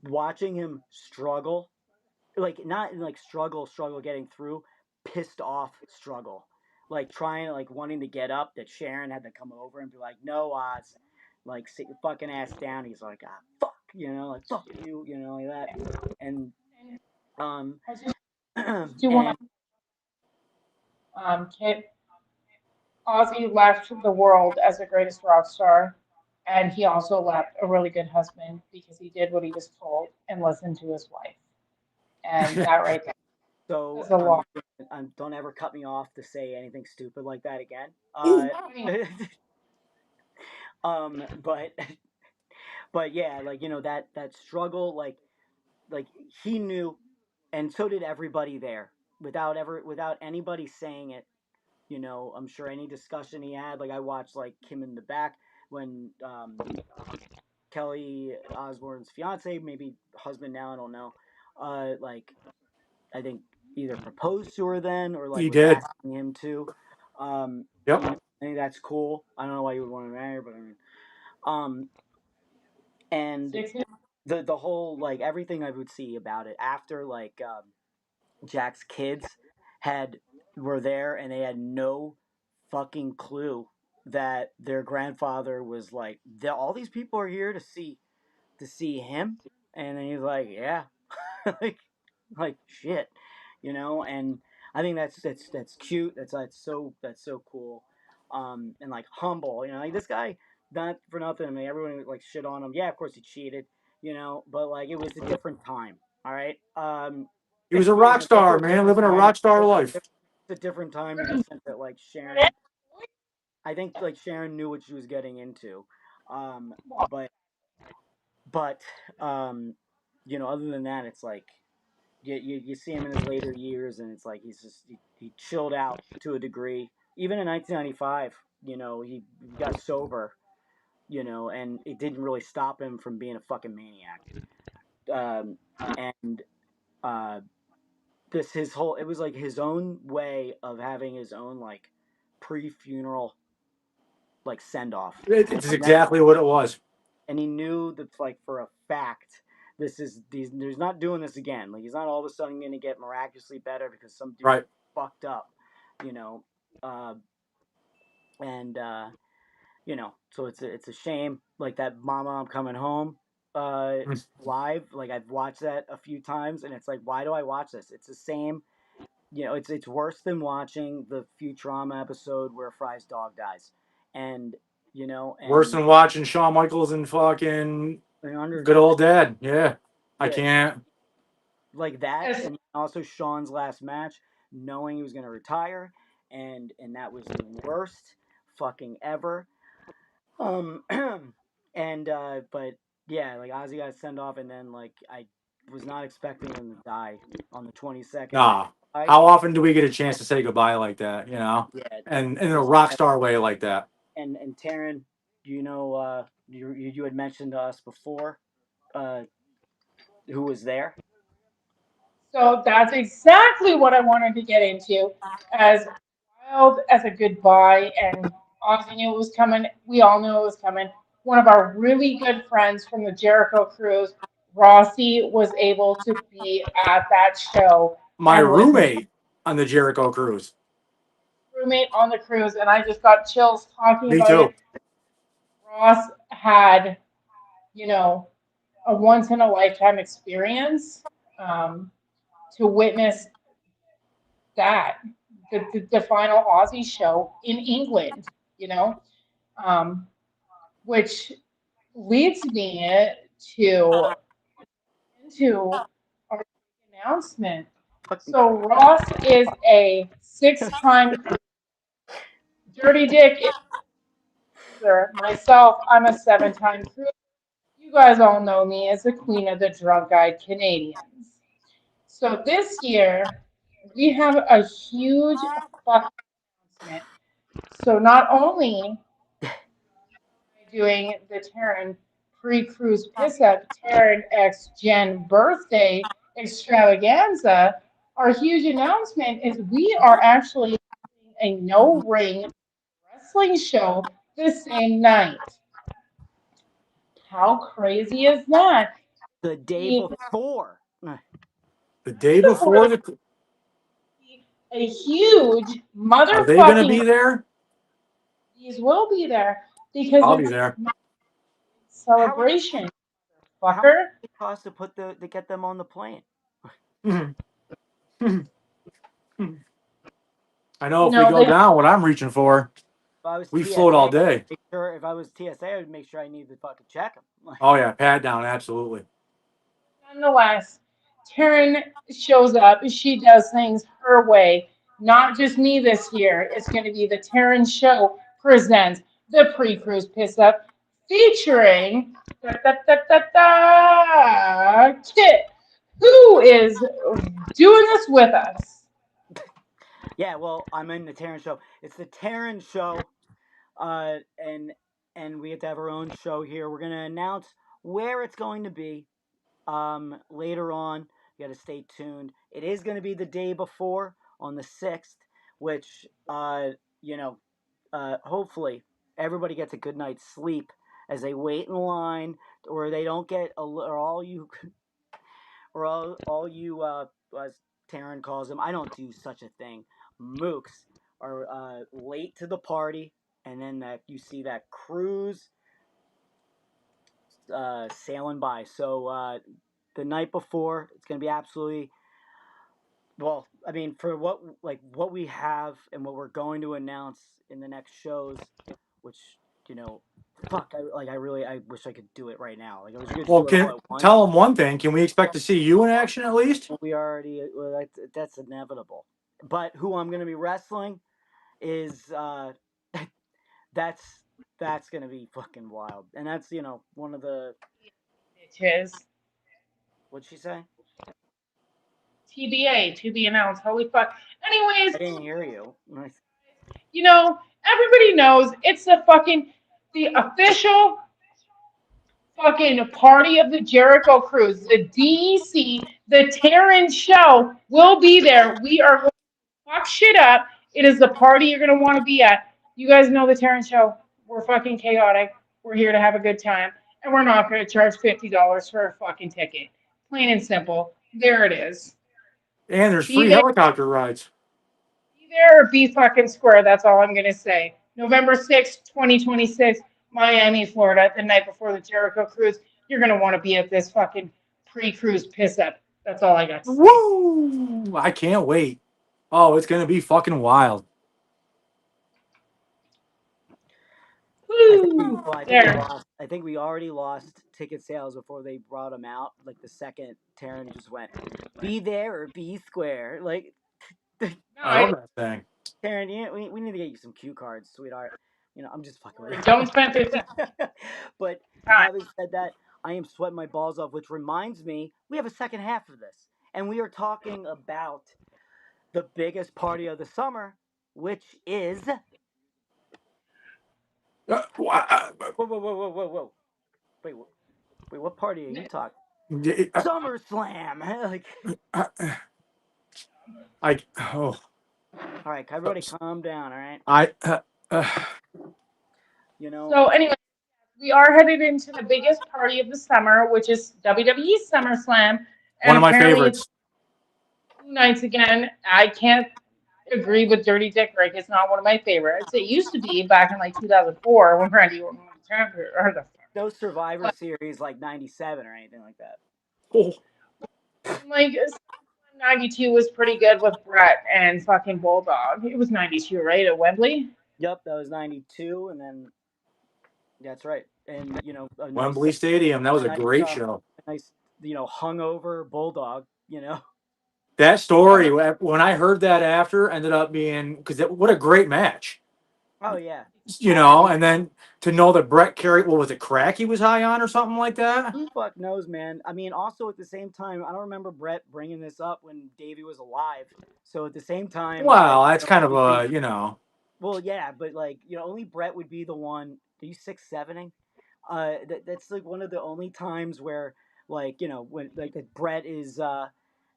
watching him struggle, like not like struggle getting through, pissed off struggle, like trying like wanting to get up. That Sharon had to come over and be like, "No, Oz, like sit your fucking ass down." He's like, "Ah, fuck," like fuck you, like that, and um, I just do want and to Kit Ozzy left the world as the greatest rock star, and he also left a really good husband because he did what he was told and listened to his wife, and that right there so says a lot. don't ever cut me off to say anything stupid like that again. Ooh. Anyway, But but yeah, like that struggle, like he knew, and so did everybody there, without anybody saying it. I'm sure any discussion he had, like I watched like him in the back when Kelly Osbourne's fiance, maybe husband now, I don't know, like I think either proposed to her then or like He was did. asking him to. Um, Yep. I think that's cool. I don't know why you would want to marry her, but I mean, um, and 60, the whole like everything I would see about it after like Jack's kids had were there and they had no fucking clue that their grandfather was like all these people are here to see him, and then he's like, yeah, like like shit, and I think that's cute. That's so cool, and like humble. Like this guy, not for nothing. I mean, everyone would like shit on him. Yeah, of course he cheated, but like it was a different time. All right, He was a it rock was also star, a man, different living a time. rock star life. It's a different time in the sense that like Sharon, I think like Sharon knew what she was getting into, um, but but um, other than that, it's like you see him in his later years, and it's like he chilled out to a degree. Even in 1995, he got sober, and it didn't really stop him from being a fucking maniac. Um, and uh, this his whole it was like his own way of having his own like pre-funeral like send off, It's and that exactly what it was. and he knew that like for a fact he's not doing this again. Like he's not all of a sudden going to get miraculously better because some dude Right. fucked up, you know. Uh, and so it's a shame. Like that Mama I'm Coming Home Mm. live. Like I've watched that a few times, and it's like, why do I watch this? It's the same. It's worse than watching the Futurama episode where Fry's dog dies, and Worse than watching Shawn Michaels and fucking good Undertaker. old dad. Yeah. I Yeah, can't. like that, yes, and also Sean's last match, knowing he was going to retire, and that was the worst fucking ever. Um, and but yeah, like Ozzy got sent off, and then like I was not expecting him to die on the 22nd. And Nah. I How often do we get a chance to say goodbye like that, you know? yeah, And in a rock star way like that. and Teryn, you had mentioned to us before, uh, who was there. so that's exactly what I wanted to get into. As wild as a goodbye, and Ozzy knew it was coming. We all knew it was coming. One of our really good friends from the Jericho cruise Rossi was able to be at that show My and listen. roommate on the Jericho cruise. Roommate on the cruise, and I just got chills talking Me about too. it. Ross had, you know, a once in a lifetime experience to witness that the final Aussie show in England, you know, um, which leads me to into our announcement. Fucking So Ross is a six-time Dirty Dick cruiser. Myself, I'm a seven-time cruiser. You guys all know me as the queen of the drunk-eyed Canadians. So this year, we have a huge fucking announcement. So not only doing the Teryn pre-cruise piss up Teryn X Gen birthday extravaganza, our huge announcement is we are actually doing a no ring wrestling show the same night. How crazy is that? the day The, before. The day before before the. a huge Are they going to motherfucking be there? these will be there because I'll be it's there. my How much? celebration, How much fucker. did it cost to to get them on the plane? Mhm. I know You if we know, go they down, what I'm reaching for, If I was we float all TSA, day. make sure if I was TSA, I would make sure I needed to fucking check them. Oh yeah, pat down, absolutely. nonetheless, Teryn shows up. She does things her way. Not just me this year. It's going to be the Teryn Show presents the pre-cruise piss up, featuring Kit, who is doing this with us. Yeah, well, I'm in the Terran show. It's the Terran show, uh, and and we get to have our own show here. We're gonna announce where it's going to be later on. You got to stay tuned. It is going to be the day before on the 6th, which you know, hopefully everybody gets a good night's sleep as they wait in line, or they don't get or all you or all you as Teryn calls them. I don't do such a thing. Mooks are late to the party, and then that you see that cruise sailing by. So the night before, it's gonna be absolutely well. I mean, for what we have and what we're going to announce in the next shows, which you know, fuck, I really I wish I could do it right now. Like I wish I could just Well, do it all can at once. tell them one thing. Can we expect to see you in action at least? We already that's inevitable. But who I'm gonna be wrestling is that's that's gonna be fucking wild, and that's one of the Bitches. what'd she say? TBA, to be announced. Holy fuck. Anyways, I didn't hear you. you know, everybody knows it's the official fucking party of the Jericho Cruise. The DEC, the Terran show will be there. We are going to fuck shit up. It is the party you're going to want to be at. You guys know the Terran show. We're fucking chaotic. We're here to have a good time. And we're not going to charge $50 for a fucking ticket. Plain and simple. There it is. And there's Be free there. helicopter rides. Be there or be fucking square. That's all I'm going to say. November 6th, 2026, Miami, Florida, the night before the Jericho Cruise. You're going to want to be at this fucking pre-cruise piss up. That's all I got to say. Woo! I can't wait. Oh, it's gonna be fucking wild. Woo! Well, I think we There. lost. I think we already lost ticket sales before they brought them out. Like the second Terran just went, "Be there or be square." Like No, I love that thing. Terran, we need to get you some cue cards, sweetheart. I'm just fucking with don't spend 50 you. But time. having said that, I am sweating my balls off. Which reminds me, we have a second half of this, and we are talking about the biggest party of the summer, which is whoa, whoa, whoa, whoa, whoa, whoa. Wait, wait, what party are you talking? SummerSlam. Like, I oh all right, everybody, calm down. All right, I you know, So, anyway, we are headed into the biggest party of the summer, which is WWE SummerSlam, One and of my apparently it's favorites. 2 nights again. I can't agree with Dirty Dick Rick. It's not one of my favorites. It used to be back in like 2004 when Randy Orton was the champion. Or the No Survivor but Series like '97 or anything like that. Oh, like 92 was pretty good with Brett and fucking Bulldog. It was 92, right, at Wembley? Yep, that was '92, and then that's right. And a nice, Wembley Stadium. That was a nice, great show. nice, hungover bulldog. That Uh, story, when I heard that after, ended up being because what a great match, Oh yeah. and then to know that Brett carried, what was it, crack he was high on or something like that? Who the fuck knows, man? I mean, also at the same time, I don't remember Brett bringing this up when Davey was alive. So at the same time, like, Well, that's kind of obviously, well, yeah, but like, only Brett would be the one. Are you 6'7"ing? That's like one of the only times where, like, when like that Brett is,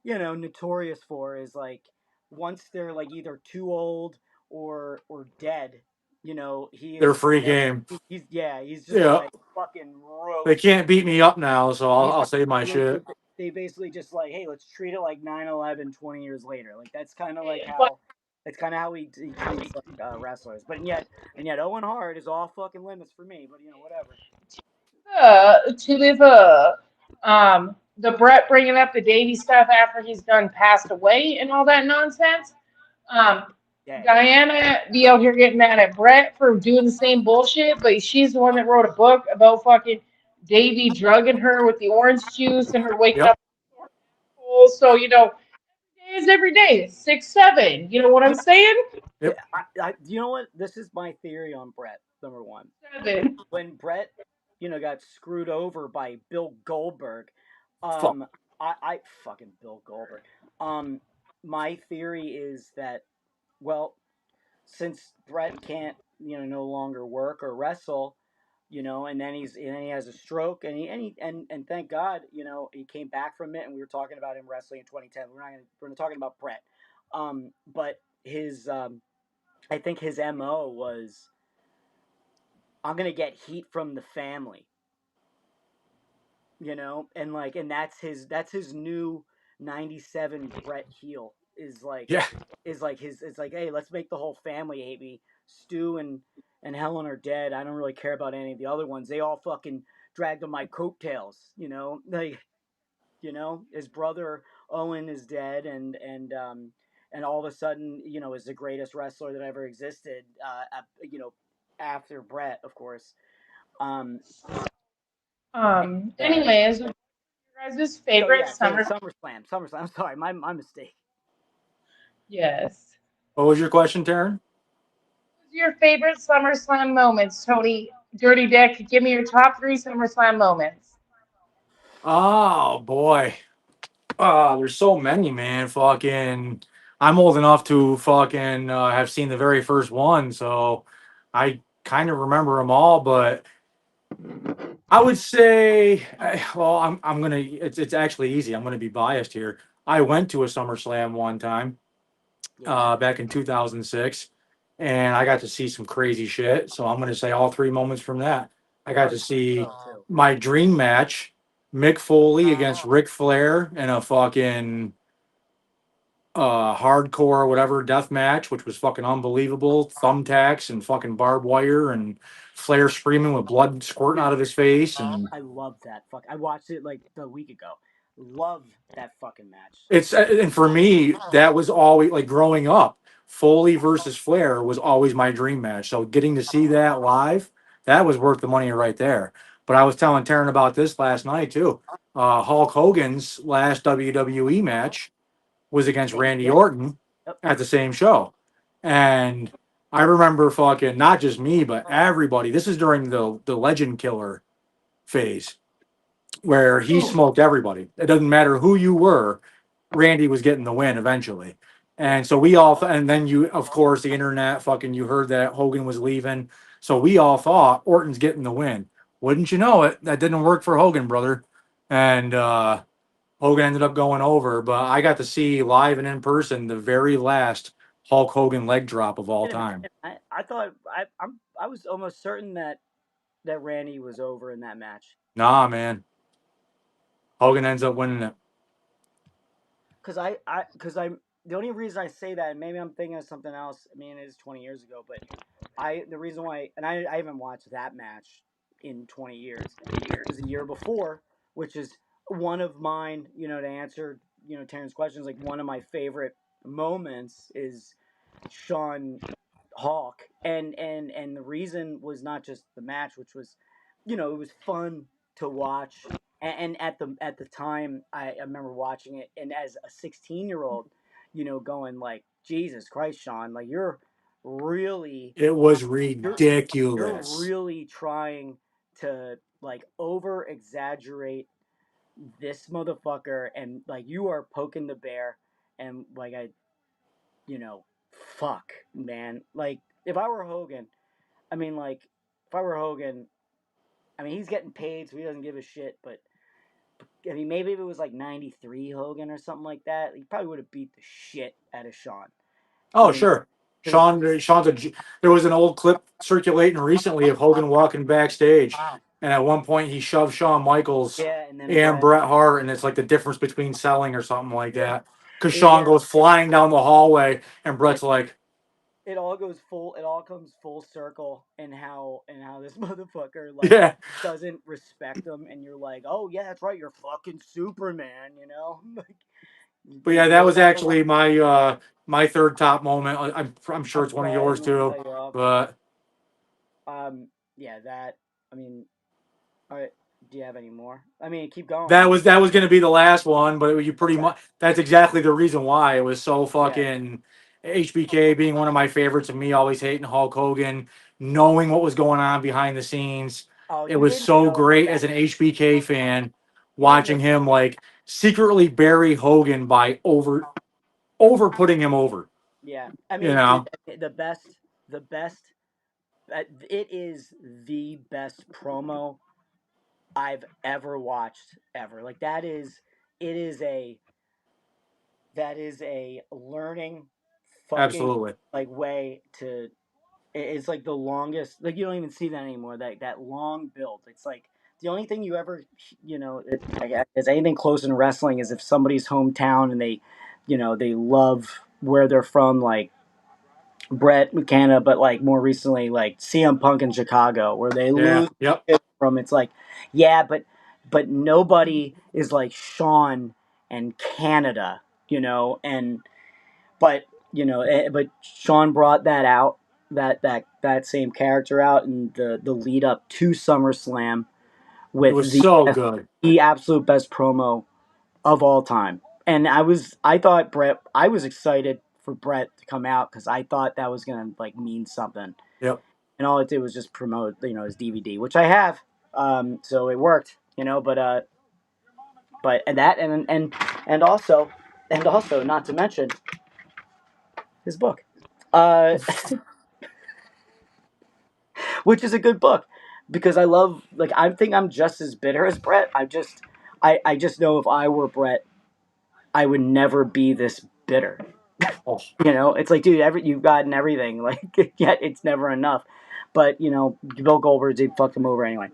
notorious for is like once they're like either too old or dead. He is their just free like game. he's just Yeah, like fucking they roast. can't beat me up now, so I'll, He's I'll save my they, they, shit. they basically just like, hey, let's treat it like 9/11 20 years later. Like that's kind of like but how that's kind of how he treats like wrestlers. But and yet Owen Hart is all fucking limits for me. But whatever. to the Brett bringing up the Davy stuff after he's done passed away and all that nonsense. Um, Yeah, yeah. Diana be out here getting mad at Brett for doing the same bullshit, but she's the one that wrote a book about fucking Davy drugging her with the orange juice and her waking Yep, up. So it's every day, 6, 7. You know what I'm saying? yep. You know what? This is my theory on Brett. Number one, 7. when Brett, got screwed over by Bill Goldberg, Fuck. um, I fucking Bill Goldberg. Um, my theory is that, well, since Brett can't, no longer work or wrestle, and then he has a stroke, and thank God, he came back from it, and we were talking about him wrestling in 2010. We're not talking about Brett, but his I think his mo was, I'm gonna get heat from the family, and that's his new '97 Brett heel Yeah, is like his it's like, hey, let's make the whole family hate me. Stu and Helen are dead. I don't really care about any of the other ones. They all fucking dragged on my coattails, like, his brother Owen is dead, and all of a sudden, is the greatest wrestler that ever existed, after Brett, of course. um uh, Anyways, your guys' so favorite yeah, so summer. SummerSlam. I'm sorry, my mistake. Yes. what was your question, Taryn? Who's your favorite SummerSlam moments, Tony? Dirty Dick, give me your top 3 SummerSlam moments. Oh boy. There's so many, man. Fucking, I'm old enough to fucking have seen the very first one, so I kind of remember them all. But I would say, well, I'm gonna. It's actually easy. I'm gonna be biased here. I went to a SummerSlam one time, Yeah. back in 2006, and I got to see some crazy shit. So I'm gonna say all three moments from that. I got to see Too. my dream match, Mick Foley against Ric Flair in a fucking hardcore whatever death match, which was fucking unbelievable. Thumbtacks and fucking barbed wire and Flair screaming with blood squirting out of his face, and I love that. I watched it like a week ago. Love that fucking match. and for me that was always like growing up. Foley versus Flair was always my dream match. So getting to see that live, that was worth the money right there. But I was telling Taryn about this last night too. Hulk Hogan's last WWE match was against Randy Yeah. Orton Yep. at the same show. And I remember fucking not just me, but everybody. This is during the Legend Killer phase where he Oh, smoked everybody. It doesn't matter who you were, Randy was getting the win eventually. Yeah. And so we all, and then you, of course, the internet fucking, you heard that Hogan was leaving. So we all thought Orton's getting the win. Wouldn't you know it? That didn't work for Hogan, brother. And Hogan ended up going over, but I got to see live and in person the very last Hulk Hogan leg drop of all Wait a time. minute. I thought I was almost certain that that Randy was over in that match? Nah, man. Hogan ends up winning it. Because I'm the only reason I say that, and maybe I'm thinking of something else. I mean, it is 20 years ago, but the reason why, and I haven't watched that match in 20 years, is the year before, which is one of mine. To answer Terrence questions, like one of my favorite moments is Sean Hawk, and the reason was not just the match, which was, it was fun to watch, and at the time, I remember watching it, and as a 16-year-old, going like, Jesus Christ, Sean, like really, It was you're you're ridiculous. really trying to like over exaggerate this motherfucker, and like you are poking the bear, and like you know, fuck, man. Like, if I were Hogan, I mean, like, if I were Hogan, I mean, he's getting paid, so he doesn't give a shit. But I mean, maybe if it was like '93 Hogan or something like that, he probably would have beat the shit out of Sean. I Oh, mean, sure. because There was an old clip circulating recently of Hogan walking backstage, and at one point he shoved Shawn Michaels yeah, and then and Brett, Bret Hart, and it's like the difference between selling or something like yeah, that. Because Shawn yeah, goes flying down the hallway, and Bret's like, it all goes full. It all comes full circle, and how this motherfucker like yeah. doesn't respect them, and you're like, oh yeah, that's right, you're fucking Superman, like But yeah, you that go was down the actually my third top moment. I'm sure I'm it's one of sorry, I yours didn't mean to too, cut you off. but Yeah, that. I mean, all right. Do you have any more? I mean, keep going. that was going to be the last one. But you pretty Okay. much that's exactly the reason why it was so Yeah. fucking HBK being one of my favorites and me always hating Hulk Hogan, knowing what was going on behind the scenes. Oh, It you was didn't so know great that. as an HBK fan You didn't watching know. him like secretly bury Hogan by over putting him over. Yeah. I You mean, dude, know, the best. It is the best promo I've ever watched ever. Like that is. It is a. That is a learning, fucking absolutely, like way to. It's like the longest. Like you don't even see that anymore. That long build. It's like the only thing you ever, I guess, is anything close in wrestling is if somebody's hometown and they love where they're from, like Brett McKenna, but like more recently, like CM Punk in Chicago, where they yeah, lose yep. from. It's like, yeah, but nobody is like Sean and Canada, and but but Sean brought that out, that same character out in the lead up to SummerSlam It with was so good. the absolute best promo of all time. And I was excited for Brett to come out because I thought that was gonna like mean something. Yep. And all it did was just promote his DVD, which I have. So it worked, but and that and also not to mention his book. Uh, which is a good book because I love like I think I'm just as bitter as Brett. I just know if I were Brett, I would never be this bitter. Oh, It's like, dude, you've gotten everything, like yet it's never enough. But Bill Goldberg did fuck him over anyway.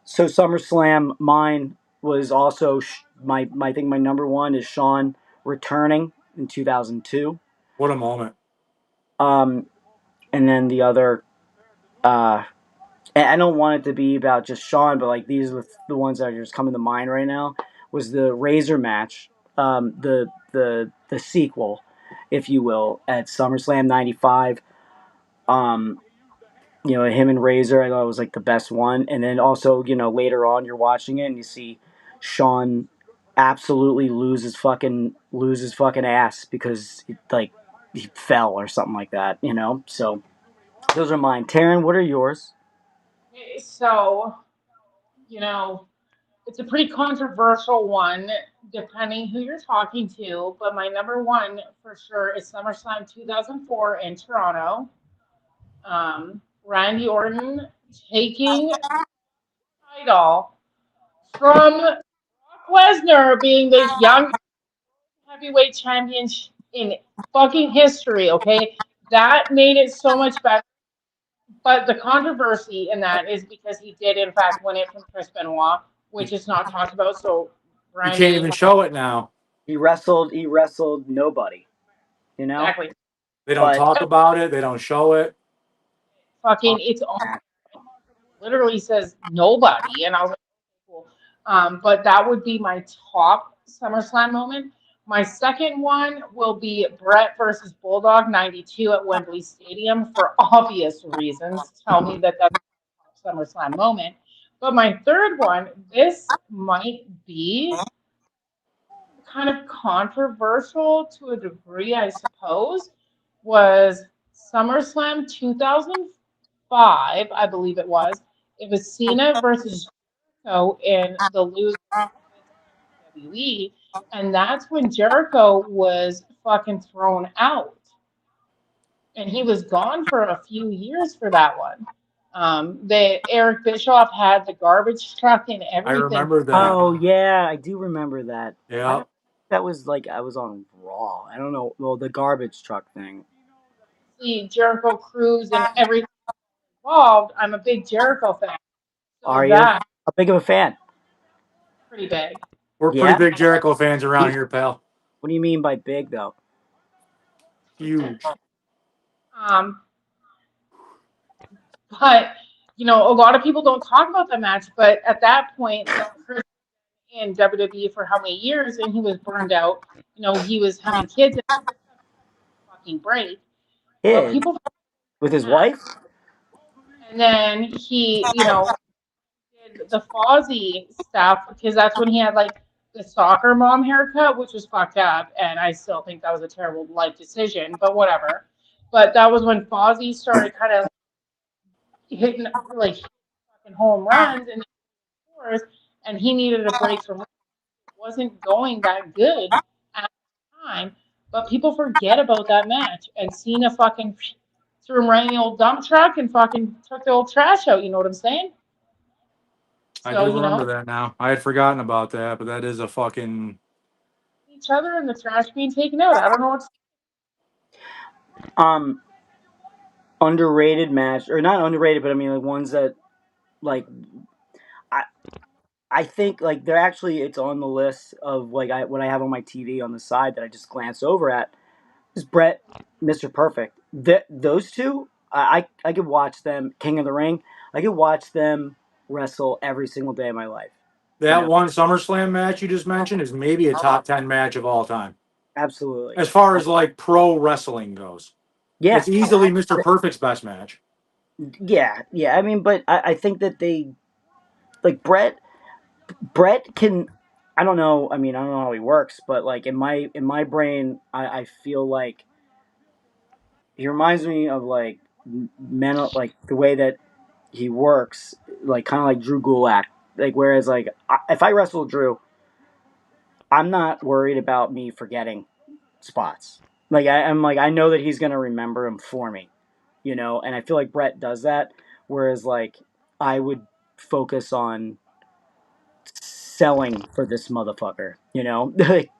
So SummerSlam, mine was also my thing. My number one is Shawn returning in 2002. what a moment. Um, and then the other, uh, and I don't want it to be about just Shawn, but like these are the ones that are just coming to mind right now. Was the Razor match, the sequel, if you will, at SummerSlam '95. Um, him and Razor, I thought it was like the best one. And then also, later on, you're watching it and you see Shawn absolutely lose his fucking ass because like he fell or something like that. So those are mine. Terryn, what are yours? Okay, so, you know, it's a pretty controversial one, depending who you're talking to. But my number one for sure is SummerSlam 2004 in Toronto. Randy Orton taking the title from Brock Lesnar, being the young heavyweight champion in fucking history. Okay, that made it so much better. But the controversy in that is because he did, in fact, win it from Chris Benoit, You, which is not talked about. So you can't Brandy, even show it now. He wrestled nobody, exactly. They don't but talk about it. They don't show it. Fucking, it's on. Literally says nobody, and I was like, cool. But that would be my top SummerSlam moment. My second one will be Brett versus Bulldog '92 at Wembley Stadium for obvious reasons. Tell me that that's a SummerSlam moment. But my third one, this might be kind of controversial to a degree, I suppose, was SummerSlam 2005, I believe it was. It was Cena versus Jericho in the lose WWE, and that's when Jericho was fucking thrown out, and he was gone for a few years for that one. Eric Bischoff had the garbage truck and I everything. remember that. oh yeah, I do remember that. I Yeah. don't. That was like I was on Raw. I don't know. Well, the garbage truck thing. See Jericho Cruise and everything involved. I'm a big Jericho fan, so Are you? that's How big of a fan? pretty big. We're pretty Yeah. big Jericho fans around here, pal. What do you mean by big though? Huge. Um, but a lot of people don't talk about the match. But at that point, Chris in WWE for how many years, and he was burned out. He was having kids and fucking break. But Kid people forget with his that. wife. And then he, did the Fozzy stuff because that's when he had like the soccer mom haircut, which was fucked up, and I still think that was a terrible life decision. But whatever. But that was when Fozzy started kind of hitting like fucking home runs and scores, and he needed a break from wasn't going that good at the time, but people forget about that match. And Cena fucking threw him right in the old dump truck and fucking took the old trash out. You know what I'm saying? I So, do remember that now. I had forgotten about that, but that is a fucking. each other and the trash being taken out. I don't know what's. Um, underrated match or not underrated, but I mean like ones that like I I think like they're actually it's on the list of like what I have on my TV on the side that I just glanced over at is Brett, Mr. Perfect. Those two, I could watch them. King of the Ring, I could watch them wrestle every single day of my life. You That know, one SummerSlam match you just mentioned is maybe a top 10 match of all time. absolutely. As far as like pro wrestling goes, Yeah, it's easily Mr. Perfect's best match. yeah. I mean, but I think that they like Brett can. I don't know. I mean, I don't know how he works, but like in my brain, I feel like he reminds me of like mental, like the way that he works, like kind of like Drew Gulak. Like whereas like if I wrestle Drew, I'm not worried about me forgetting spots. Like I'm like I know that he's gonna remember him for me, and I feel like Brett does that. Whereas like I would focus on selling for this motherfucker, like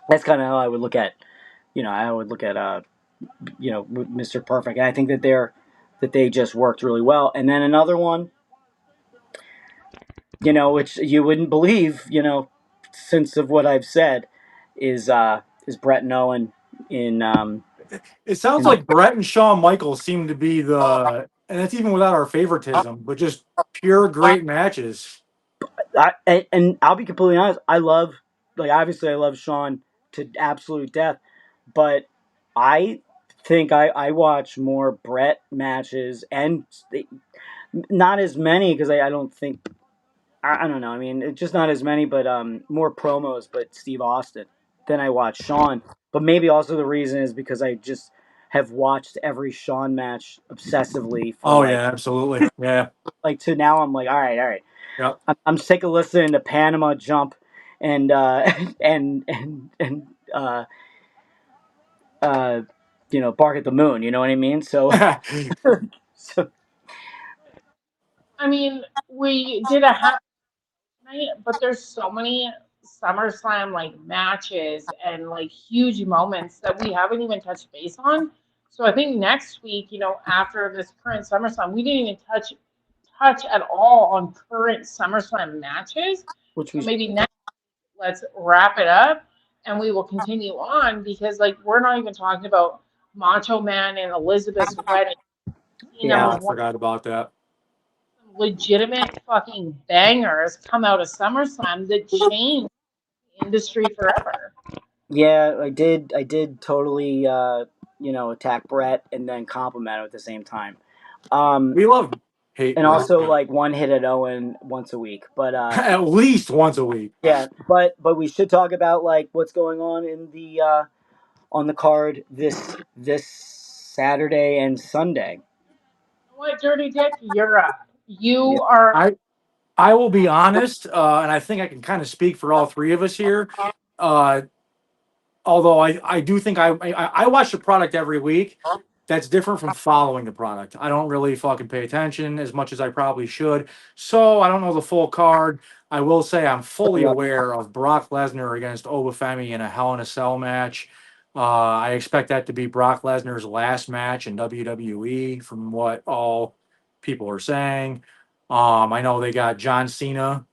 that's kind of how I would look at, I would look at Mr. Perfect. And I think that they just worked really well. And then another one, which you wouldn't believe, since of what I've said, is Brett and Owen in It sounds in like Brett and Shawn Michaels seem to be and that's even without our favoritism, but just pure great matches. and I'll be completely honest. I love, like, obviously I love Sean to absolute death, but I think I watch more Brett matches and not as many because I don't think I don't know. I mean, it's just not as many, but more promos. But Steve Austin than I watch Sean. But maybe also the reason is because I just have watched every Sean match obsessively for Oh yeah, absolutely. Yeah. to now. I'm like, all right. Yep. I'm sick of listening to Panama Jump and and uh, Bark at the Moon. You know what I mean? So so I mean, we did a half night, but there's so many SummerSlam like matches and like huge moments that we haven't even touched base on. So I think next week, after this current SummerSlam, we didn't even touch at all on current SummerSlam matches. Which So we maybe next let's wrap it up and we will continue on because like we're not even talking about Macho Man and Elizabeth's wedding. yeah. Number Oh, I one, forgot about that. legitimate fucking bangers come out of SummerSlam that changed the industry forever. Yeah, I did totally, attack Brett and then compliment him at the same time. We love hate And Brett. also like one hit at Owen once a week. But At least once a week. yeah, but we should talk about like what's going on in the on the card this Saturday and Sunday. What, Dirty Dick? You're up. Yeah. You are. I I will be honest, and I think I can kind of speak for all three of us here. Uh, although I do think I watch the product every week. That's different from following the product. I don't really fucking pay attention as much as I probably should. So I don't know the full card. I will say I'm fully aware of Brock Lesnar against Obafemi in a Hell in a Cell match. I expect that to be Brock Lesnar's last match in WWE, from what all people are saying. I know they got John Cena,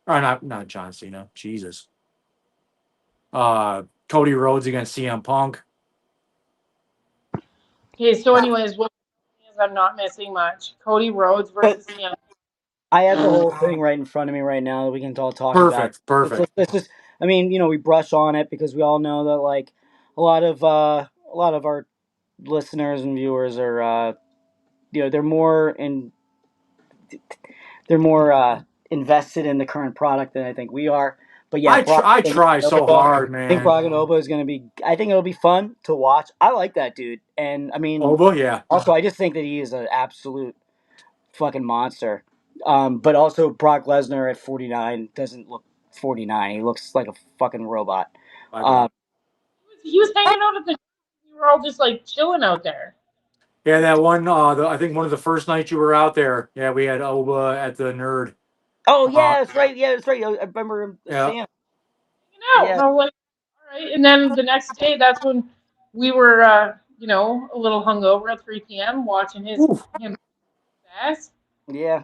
or not John Cena. Jesus. Cody Rhodes against CM Punk. Okay, so anyways, what is I'm not missing much. Cody Rhodes But versus CM. I have the whole thing right in front of me right now that we can all talk about. Perfect, perfect. Let's just. I mean, we brush on it because we all know that like a lot of our listeners and viewers are they're more invested in the current product than I think we are. But yeah, I try so hard, I think man. Braga Nova is going to be. I think it'll be fun to watch. I like that dude, and I mean, Oba, yeah. also I just think that he is an absolute fucking monster. But also Brock Lesnar at 49 doesn't look 49. He looks like a fucking robot. I agree. Uh, He was hanging out at the. We were all just like chilling out there. Yeah, that one. I think one of the first nights you were out there. Yeah, we had Oba at the Nerd. oh Uh, yeah, that's right. Yeah, that's right. I remember him yeah. saying, Out. And yeah, I was like, all right. And then the next day, that's when we were, a little hungover at 3 p.m. watching Oof. him best. yeah.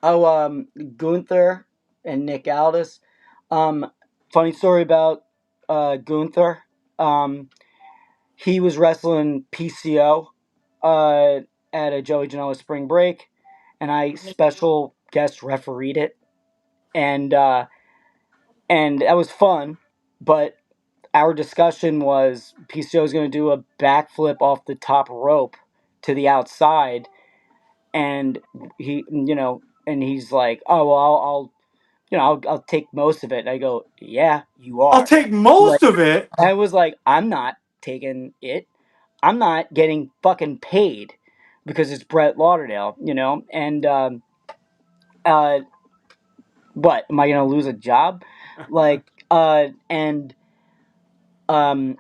Oh, Gunther and Nick Aldis. Funny story about Gunther. Um, he was wrestling PCO uh, at a Joey Janela spring break, and I special guest refereed it, and that was fun. But our discussion was PCO is going to do a backflip off the top rope to the outside, and he's like, "Oh well, I'll take most of it." And I go, "Yeah, you I'll are." take Like, most of it. I was like, "I'm not taking it. I'm not getting fucking paid because it's Brett Lauderdale, And uh, what am I gonna lose a job? Like, and um,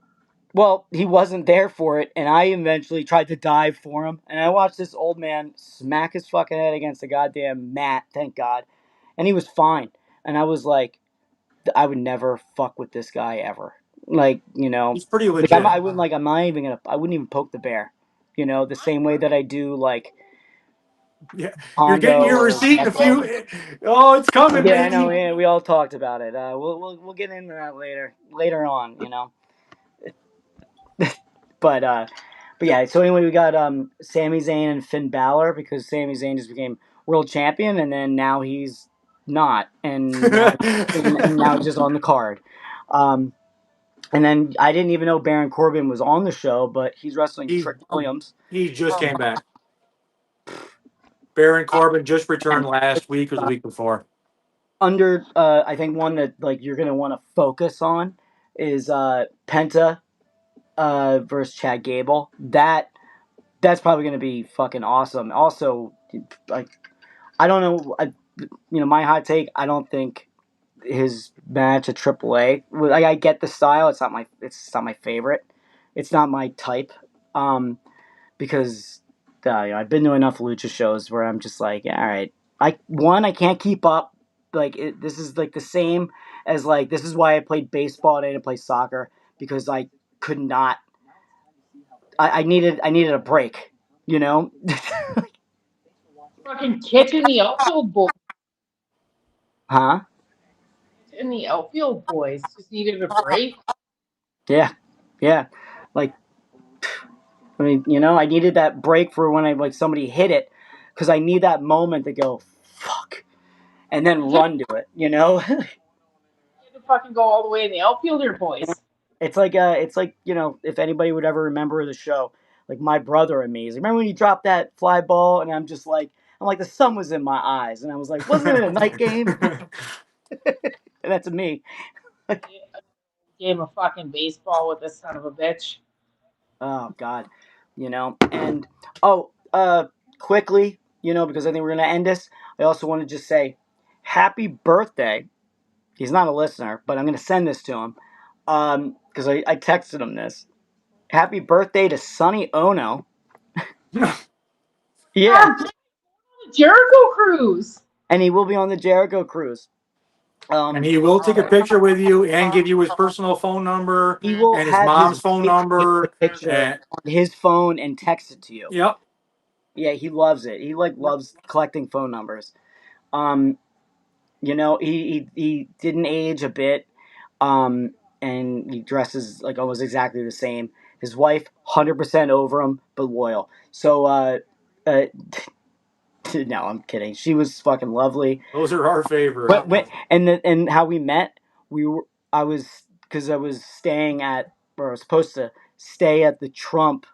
well, he wasn't there for it, and I eventually tried to dive for him, and I watched this old man smack his fucking head against the goddamn mat. Thank God, and he was fine. And I was like, I would never fuck with this guy ever. Like, He's pretty like legit. I wouldn't like. I wouldn't even poke the bear. The same way that I do like Yeah, you're getting Hondo your or receipt in a Gecko. few. Oh, it's coming, Yeah, I know. baby. Yeah, we all talked about it. We'll get into that later on. But yeah. So anyway, we got Sami Zayn and Finn Balor because Sami Zayn just became world champion, and then now he's not, and now he's just on the card. Um, and then I didn't even know Baron Corbin was on the show, but he's wrestling he Trick Williams. he just came back. Baron Corbin just returned last week or the week before. Under I think one that like you're gonna want to focus on is Penta versus Chad Gable. That's probably gonna be fucking awesome. Also, like I don't know, my hot take. I don't think his match at AAA. Like I get the style. It's not my favorite. It's not my type. Because I've been to enough lucha shows where I'm just like, all right, I can't keep up. Like this is like the same as like this is why I played baseball and I didn't play soccer because I could not. I needed a break. You know. Fucking kids in the outfield boys. Huh? In the outfield boys just needed a break. Yeah. Yeah. Like, I mean, I needed that break for when somebody hit it, because I need that moment to go fuck, and then run to it. Had to fucking go all the way in the outfielder boys. It's like if anybody would ever remember the show, like My Brother and Me. Remember when you dropped that fly ball, and I'm like the sun was in my eyes, and I was like, wasn't it a night game? And that's me. A game of fucking baseball with this son of a bitch. Oh God, and oh, quickly, because I think we're gonna end this. I also want to just say, happy birthday. He's not a listener, but I'm gonna send this to him, because I texted him this. Happy birthday to Sonny Ono. Yeah, Jericho Cruise. and he will be on the Jericho cruise. And he will take a picture with you and give you his personal phone number He will and his have his mom's phone wife take the number. picture And on his phone and text it to you. yep. Yeah, he loves it. He loves collecting phone numbers. Um, he didn't age a bit. And he dresses like almost exactly the same. His wife, 100% over him, but loyal. So, uh, no, I'm kidding. She was fucking lovely. Those are our favorite. And how we met, I was because I was staying at, or I was supposed to stay at the Trump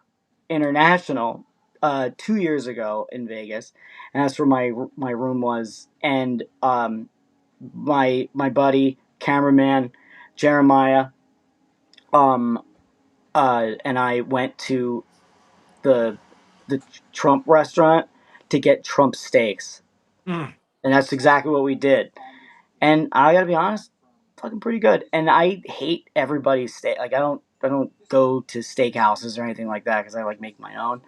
International 2 years ago in Vegas, and that's where my room was. And my buddy cameraman Jeremiah, um and I went to the the Trump restaurant to get Trump steaks, Mm. and that's exactly what we did. And I gotta be honest, fucking pretty good. And I hate everybody's steak. Like I don't go to steakhouses or anything like that because I make my own.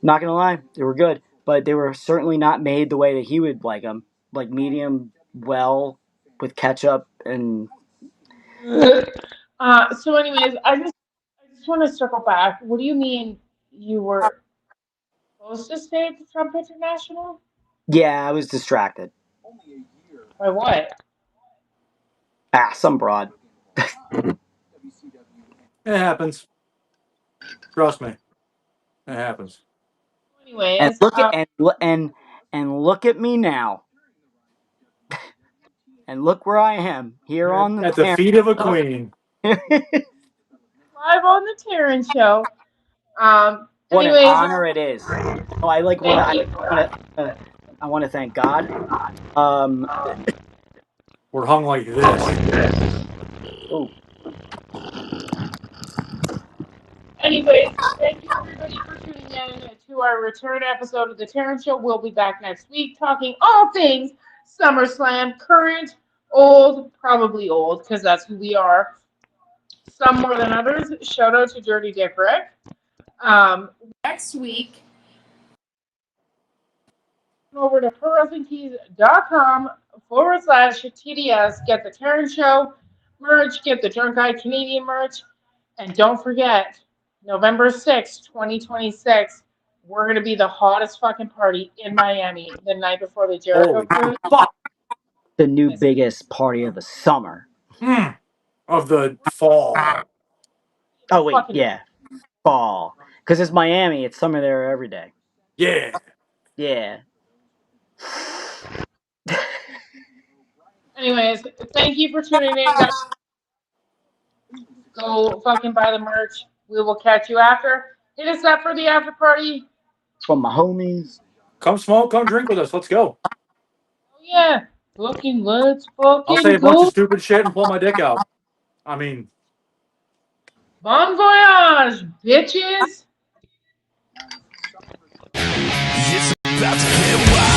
Not gonna lie, they were good, but they were certainly not made the way that he would like them, like medium well with ketchup and. So, anyways, I just want to circle back. What do you mean you were supposed to stay at the Trump International? Yeah, I was distracted. By what? Some broad. It happens. Trust me. It happens. And Anyways, look at and look at me now. And look where I am here on the At the feet of a Terynn. queen. live on the Teryn show. What an Anyways, honor it is. Oh, I like want thank you. I want to thank God. Um. We're hung like this. Oh, Anyways, thank you everybody for tuning in to our return episode of the Teryn Show. We'll be back next week talking all things SummerSlam, current, old, probably old, because that's who we are. Some more than others. Shout out to Dirty Dick Rick. Next week, over to prowrestlingtees.com/TDS. Get the Teryn Show merch, get the Drunk Guy Canadian merch, and don't forget, November 6th, 2026, we're going to be the hottest fucking party in Miami the night before the Jericho Holy Cruise. fuck. the new biggest party of the summer. Of the fall. Oh wait, yeah, fall. Because it's Miami. It's summer there every day. Yeah. Yeah. Anyways, thank you for tuning in, guys. Go fucking buy the merch. We will catch you after. Hit us up for the after party. From my homies. Come smoke, come drink with us. Let's go. Oh yeah, let's I'll say fucking a bunch go. of stupid shit and pull my dick out. I mean, Bon voyage, bitches. It's about to get wild.